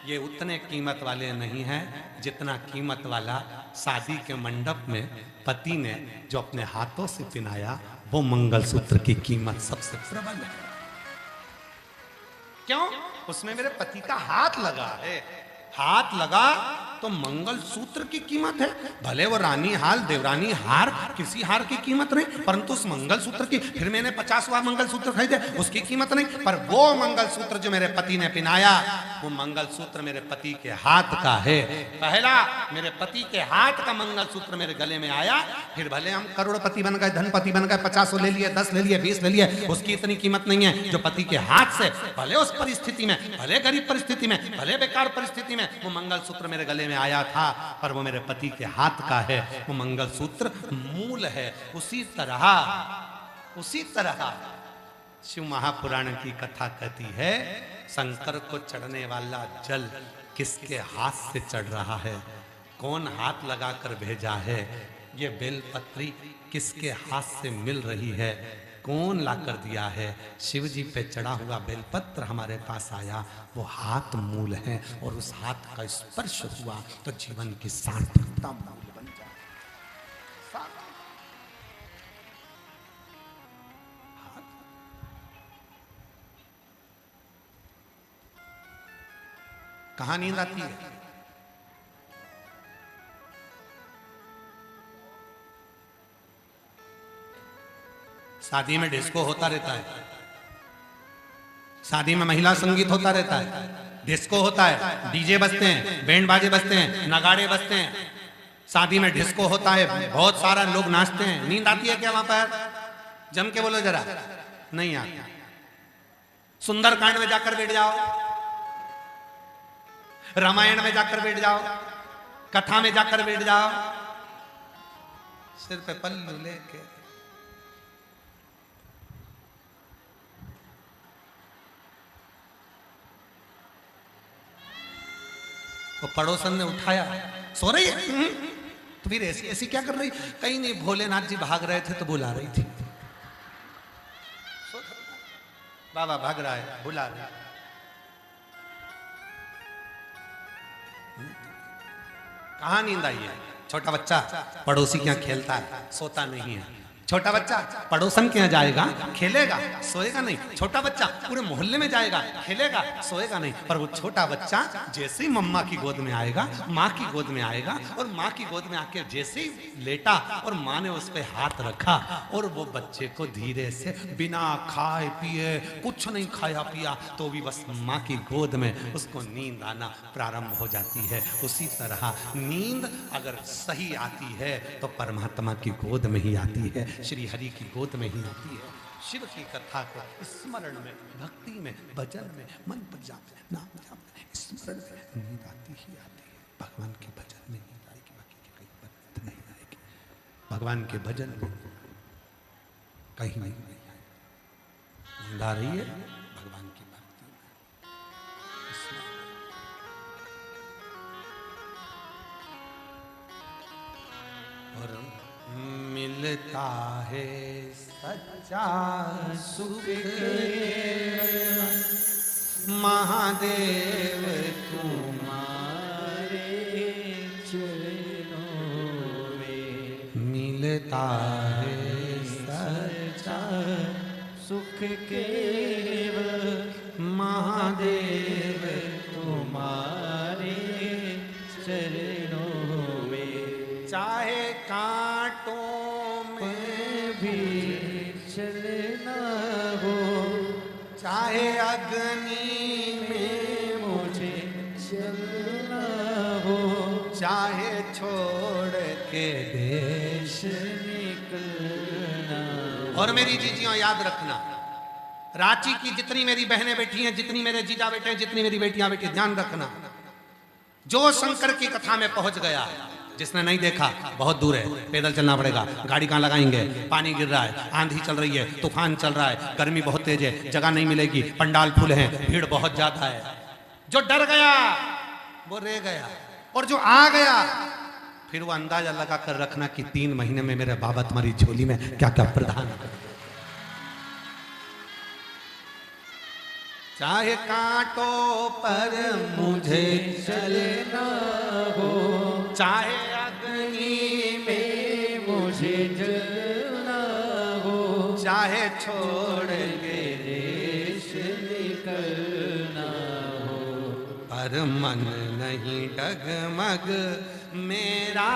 ये उतने कीमत वाले नहीं हैं जितना कीमत वाला शादी के मंडप में पति ने जो अपने हाथों से पहनाया, वो मंगलसूत्र की कीमत सबसे प्रबल है। क्यों? उसमें मेरे पति का हाथ लगा है। हाथ लगा तो मंगलसूत्र की कीमत है। भले वो रानी हार, देवरानी हार, किसी हार की कीमत नहीं, परंतु उस मंगलसूत्र की, फिर मैंने 50वां मंगलसूत्र खरीदे, उसकी कीमत नहीं, पर वो मंगलसूत्र जो मेरे पति ने पहनाया, वो मंगलसूत्र मेरे पति के हाथ का है। पहला मेरे पति के हाथ का मंगलसूत्र मेरे गले में आया, फिर भले हम करोड़पति बन गए, धनपति बन गए, 50 ले लिए, 10 ले लिए, 20 ले लिए, उसकी इतनी कीमत नहीं है जो पति के हाथ से, भले उस परिस्थिति में, भले गरीब परिस्थिति में, भले बेकार परिस्थिति में वो मंगलसूत्र मेरे गले में आया था, पर वो मेरे पति के हाथ का है, वो मंगलसूत्र मूल है। उसी तरह शिव महापुराण की कथा कहती है, शंकर को चढ़ने वाला जल किसके हाथ से चढ़ रहा है, कौन हाथ लगाकर भेजा है, ये बेलपत्री किसके हाथ से मिल रही है, कौन लाकर दिया है। शिव जी पे चढ़ा हुआ बेलपत्र हमारे पास आया, वो हाथ मूल है, और उस हाथ का स्पर्श हुआ तो जीवन की सार्थकता मूल बन जाती। कहां नींद आती है? शादी में डिस्को होता रहता है, शादी में महिला संगीत होता रहता है, डिस्को होता है, डीजे बजते हैं, बैंड बाजे बजते हैं, नगाड़े बजते हैं, शादी में डिस्को होता है, बहुत सारा लोग नाचते हैं। नींद आती है क्या वहां पर? जम के बोलो जरा। नहीं आती। सुंदरकांड में जाकर बैठ जाओ, रामायण में जाकर बैठ जाओ, कथा में जाकर बैठ जाओ, सिर पे पल्लू लेके वो पड़ोसन ने उठाया, सो रही है? तो फिर ऐसी ऐसी क्या कर रही? कहीं नहीं, भोलेनाथ जी भाग रहे थे तो बुला रही थी। बाबा भाग रहा है, बुला रहा है। कहां नींद आई है? छोटा बच्चा पड़ोसी के यहां खेलता है, सोता नहीं है। छोटा बच्चा पड़ोसन के यहां जाएगा, खेलेगा, सोएगा नहीं। छोटा बच्चा पूरे मोहल्ले में जाएगा, खेलेगा, सोएगा नहीं। पर वो छोटा बच्चा जैसे ही मम्मा की गोद में आएगा, माँ की गोद में आएगा, और माँ की गोद में आके जैसे ही लेटा और माँ ने उस पे हाथ रखा, और वो बच्चे को धीरे से बिना खाए पिए, कुछ नहीं खाया पिया, तो भी बस माँ की गोद में उसको नींद आना प्रारंभ हो जाती है। उसी तरह नींद अगर सही आती है तो परमात्मा की गोद में ही आती है, श्री हरि की गोद में ही आती है। शिव की कथा को स्मरण में, भक्ति में, भजन में, मन पर जाप में, नाम जाप में, स्मरण में नींद आती ही आती है। भगवान के भजन में नींद आएगी, बाकी के कहीं पर नहीं आएगी। भगवान के भजन में कहीं नहीं आएगी। नींद आ रही है भगवान की भक्ति में। और मिलता है सच्चा सुख महादेव तुम्हारे चरणों में। मिलता है सच्चा सुख केवल महादेव तुम्हारे चरणों में। चाहे कांटों में भी चलना हो, चाहे अग्नि में मुझे चलना हो, चाहे छोड़ के देश निकलना। और मेरी जीजियों याद रखना, रांची की जितनी मेरी बहनें बैठी हैं, जितनी मेरे जीजा बैठे हैं, जितनी मेरी बेटियां बैठी, ध्यान रखना, जो शंकर की कथा में पहुंच गया, जिसने नहीं देखा बहुत दूर है, पैदल चलना पड़ेगा, गाड़ी कहां लगाएंगे, पानी गिर रहा है, आंधी चल रही है, तूफान चल रहा है, गर्मी बहुत तेज है, जगह नहीं मिलेगी, पंडाल फुल है, भीड़ बहुत ज्यादा है। जो डर गया वो रह गया, और जो आ गया फिर वो अंदाजा लगा कर रखना कि 3 महीने में मेरे बाबा तुम्हारी झोली में क्या क्या प्रदान है। चाहे कांटों पर मुझे चलना हो, चाहे अग्नि में मुझे जलना हो, चाहे छोड़ के देश निकलना हो, पर मन नहीं डगमग मेरा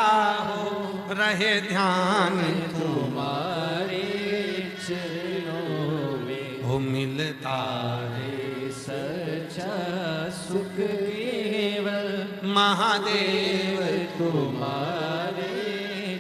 हो, रहे ध्यान तुम्हारे चरणों में। हो मिलता है सच्चा सुख केवल महादेव तुम्हारे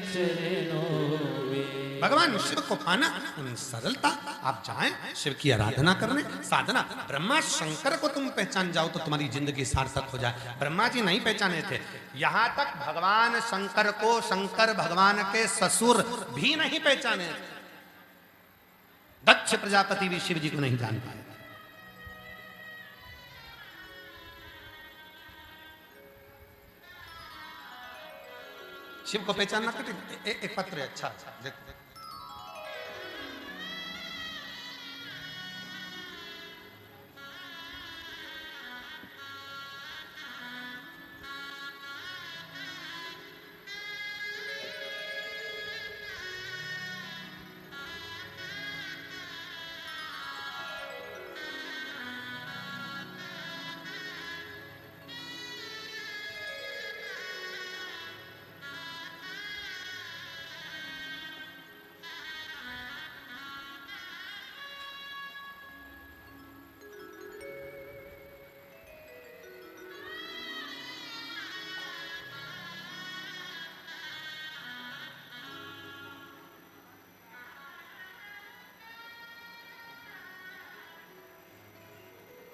चरणों में। भगवान शिव को पाना सरलता। आप जाएं शिव की आराधना करने, साधना। ब्रह्मा शंकर को तुम पहचान जाओ तो तुम्हारी जिंदगी सार्थक हो जाए। ब्रह्मा जी नहीं पहचाने थे, यहां तक भगवान शंकर को शंकर भगवान के ससुर भी नहीं पहचाने। दक्ष प्रजापति भी शिव जी को नहीं जान पाए। शिव को पहचानना कठिन। एक पत्र है, अच्छा देखो।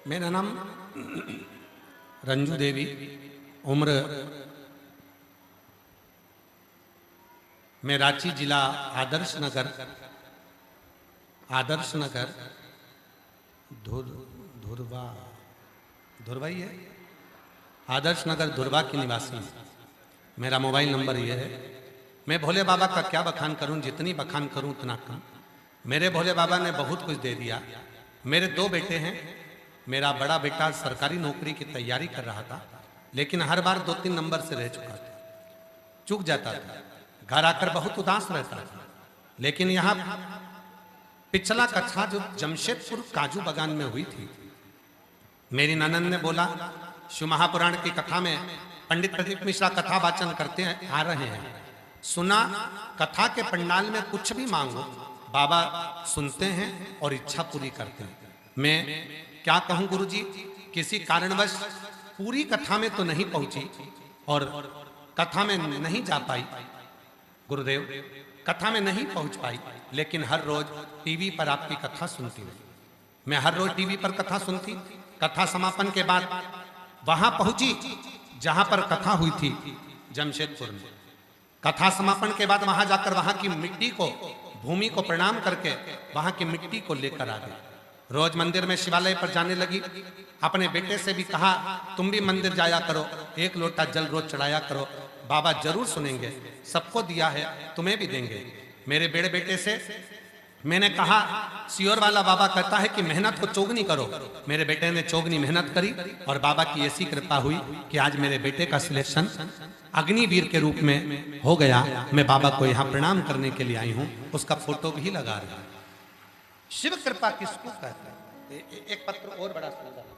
मेरा नाम रंजू देवी, उम्र मैं रांची जिला आदर्श नगर धुरवा ही है, आदर्श नगर धुरवा की निवासी हूं। मेरा मोबाइल नंबर यह है। मैं भोले बाबा का क्या बखान करूं, जितनी बखान करूं उतना कम। मेरे भोले बाबा ने बहुत कुछ दे दिया। मेरे 2 बेटे हैं। मेरा बड़ा बेटा सरकारी नौकरी की तैयारी कर रहा था, लेकिन हर बार 2-3 नंबर से रह चुका था, चूक जाता था, घर आकर बहुत उदास रहता था। लेकिन यहाँ पिछला कथा जो जमशेदपुर काजू बागान में हुई थी, मेरी ननद ने बोला शिव महापुराण की कथा में पंडित प्रदीप मिश्रा कथा वाचन करते हैं, आ रहे हैं। सुना कथा के पंडाल में कुछ भी मांगो, बाबा सुनते हैं और इच्छा पूरी करते हैं। मैं क्या कहूं गुरुजी, किसी कारणवश पूरी कथा में तो नहीं पहुंची और कथा में नहीं जा पाई, गुरुदेव कथा में नहीं पहुंच पाई, लेकिन हर रोज टीवी पर आपकी कथा सुनती हूँ। मैं हर रोज टीवी पर कथा सुनती। कथा समापन के बाद वहां पहुंची जहां पर कथा हुई थी, जमशेदपुर में। कथा समापन के बाद वहां जाकर वहां की मिट्टी को, भूमि को प्रणाम करके वहां की मिट्टी को लेकर आ गई। रोज मंदिर में शिवालय पर जाने लगी। अपने बेटे से भी कहा तुम भी मंदिर जाया करो, 1 लोटा जल रोज चढ़ाया करो, बाबा जरूर सुनेंगे, सबको दिया है तुम्हें भी देंगे। मेरे बड़े बेटे से मैंने कहा सियोर वाला बाबा कहता है कि मेहनत को चौगनी करो। मेरे बेटे ने चौगनी मेहनत करी और बाबा की ऐसी कृपा हुई कि आज मेरे बेटे का सिलेक्शन अग्निवीर के रूप में हो गया। मैं बाबा को यहाँ प्रणाम करने के लिए आई हूँ, उसका फोटो भी लगा रहा हूँ। शिव कृपा किसको कहते हैं? एक पत्र और बड़ा सुंदर है।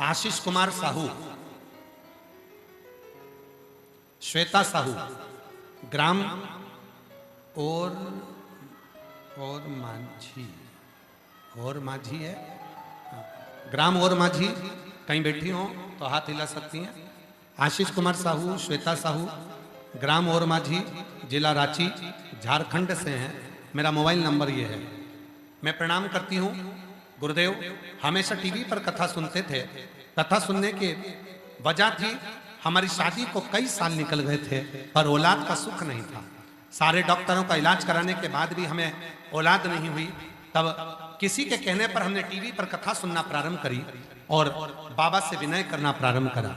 आशीष कुमार साहू, श्वेता साहू, ग्राम और माझी है, ग्राम और माझी। कहीं बैठी हो तो हाथ हिला सकती हैं। आशीष कुमार साहू, श्वेता साहू, ग्राम और माझी, जिला रांची, झारखंड से हैं। मेरा मोबाइल नंबर ये है। मैं प्रणाम करती हूँ। गुरुदेव हमेशा टीवी पर कथा सुनते थे। कथा सुनने की वजह थी हमारी शादी को कई साल निकल गए थे पर औलाद का सुख नहीं था। सारे डॉक्टरों का इलाज कराने के बाद भी हमें औलाद नहीं हुई। तब किसी के कहने पर हमने टीवी पर कथा सुनना प्रारंभ करी और बाबा से विनय करना प्रारंभ करा।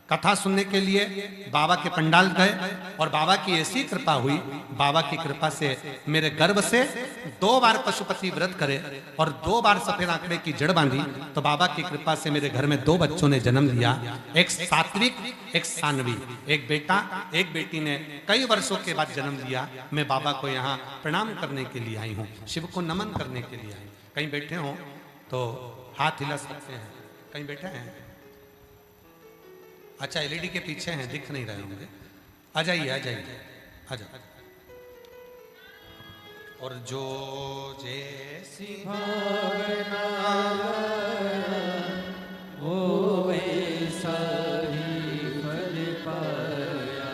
कथा सुनने के लिए बाबा के पंडाल गए और बाबा की ऐसी कृपा हुई, बाबा की कृपा से मेरे गर्भ से 2 बार पशुपति व्रत करे और 2 बार सफेद आंकड़े की जड़ बांधी। तो बाबा की कृपा से मेरे घर में 2 बच्चों ने जन्म लिया, एक सात्विक, एक सानवी, एक बेटा, एक बेटी ने कई वर्षों के बाद जन्म लिया। मैं बाबा को यहाँ प्रणाम करने के लिए आई हूँ, शिव को नमन करने के लिए आई। कहीं बैठे हो तो हाथ हिला सकते हैं। कहीं बैठे हैं? अच्छा, एलईडी के पीछे हैं, दिख नहीं रहे होंगे। आ जाइए, आ जाइए, आ जाओ। और जो जैसी भावना वो वैसा ही फल पाया,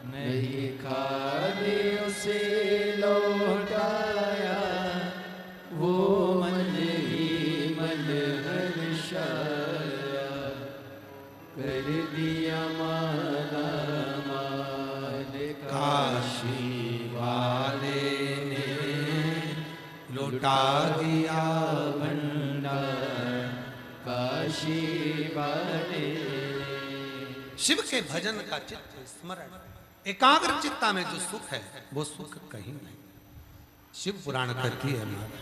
नहीं खाली उसे लौटाया, वो मन ही मन हर्षाया, कर दिया माला माल काशी वाले ने, लौटा दिया भंडार काशी वाले। शिव के भजन का चित्त स्मरण, एकाग्र चित्ता में जो सुख है वो सुख कहीं नहीं। शिव पुराण कहती है माता,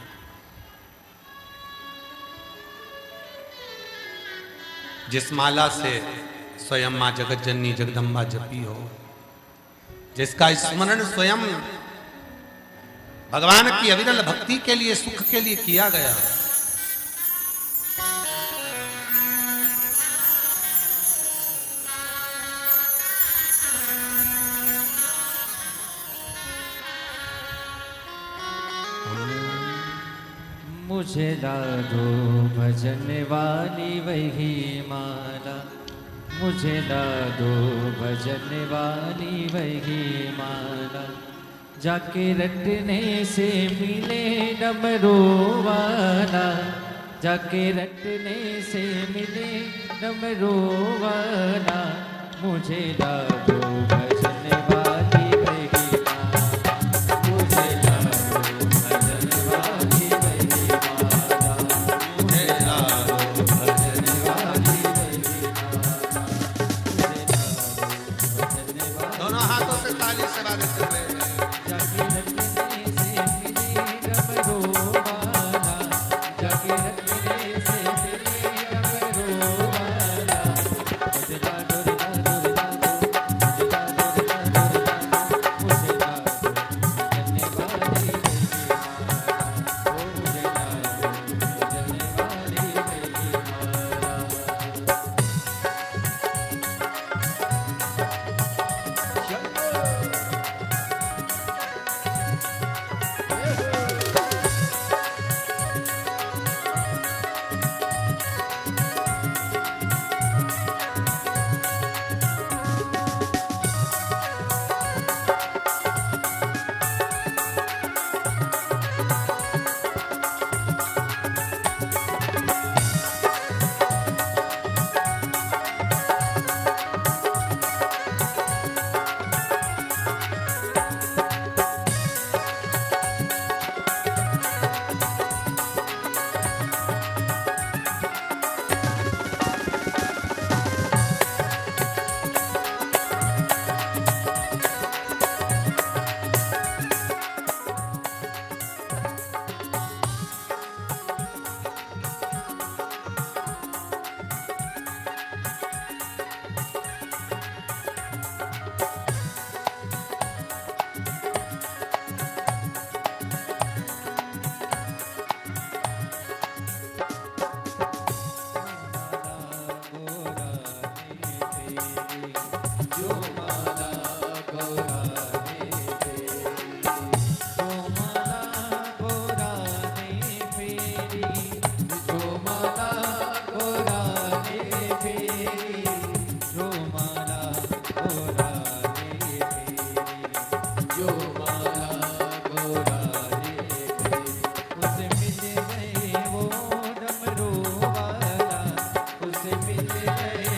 जिस माला से स्वयं मां जगत जननी जगदम्बा जपी हो, जिसका स्मरण स्वयं भगवान की अविरल भक्ति के लिए, सुख के लिए किया गया। मुझे ला दो भजन वाली वही माला, मुझे ला दो भजन वाली वही माला, जाके रटने से मिले डमरू वाला, जाके रटने से मिले डमरू वाला, मुझे ला दो भजन वाली वही माला, मुझे ला दो भजन वाली वही माला, मुझे ला दो भजन वाली वही माला, मुझे ला दो भजन वाली। दोनों हाथों से ताली से बात कर रहे हैं। जाके रटने से मिले डमरू वाला, जाके रटने से मिले डमरू वाला, मुझे ला दो ला दो ला दो, मुझे ला दो ला दो ला दो, मुझे ला दो भजन वाली वही माला, ओ मुझे ला दो भजन वाली वही माला। उसे मिल गए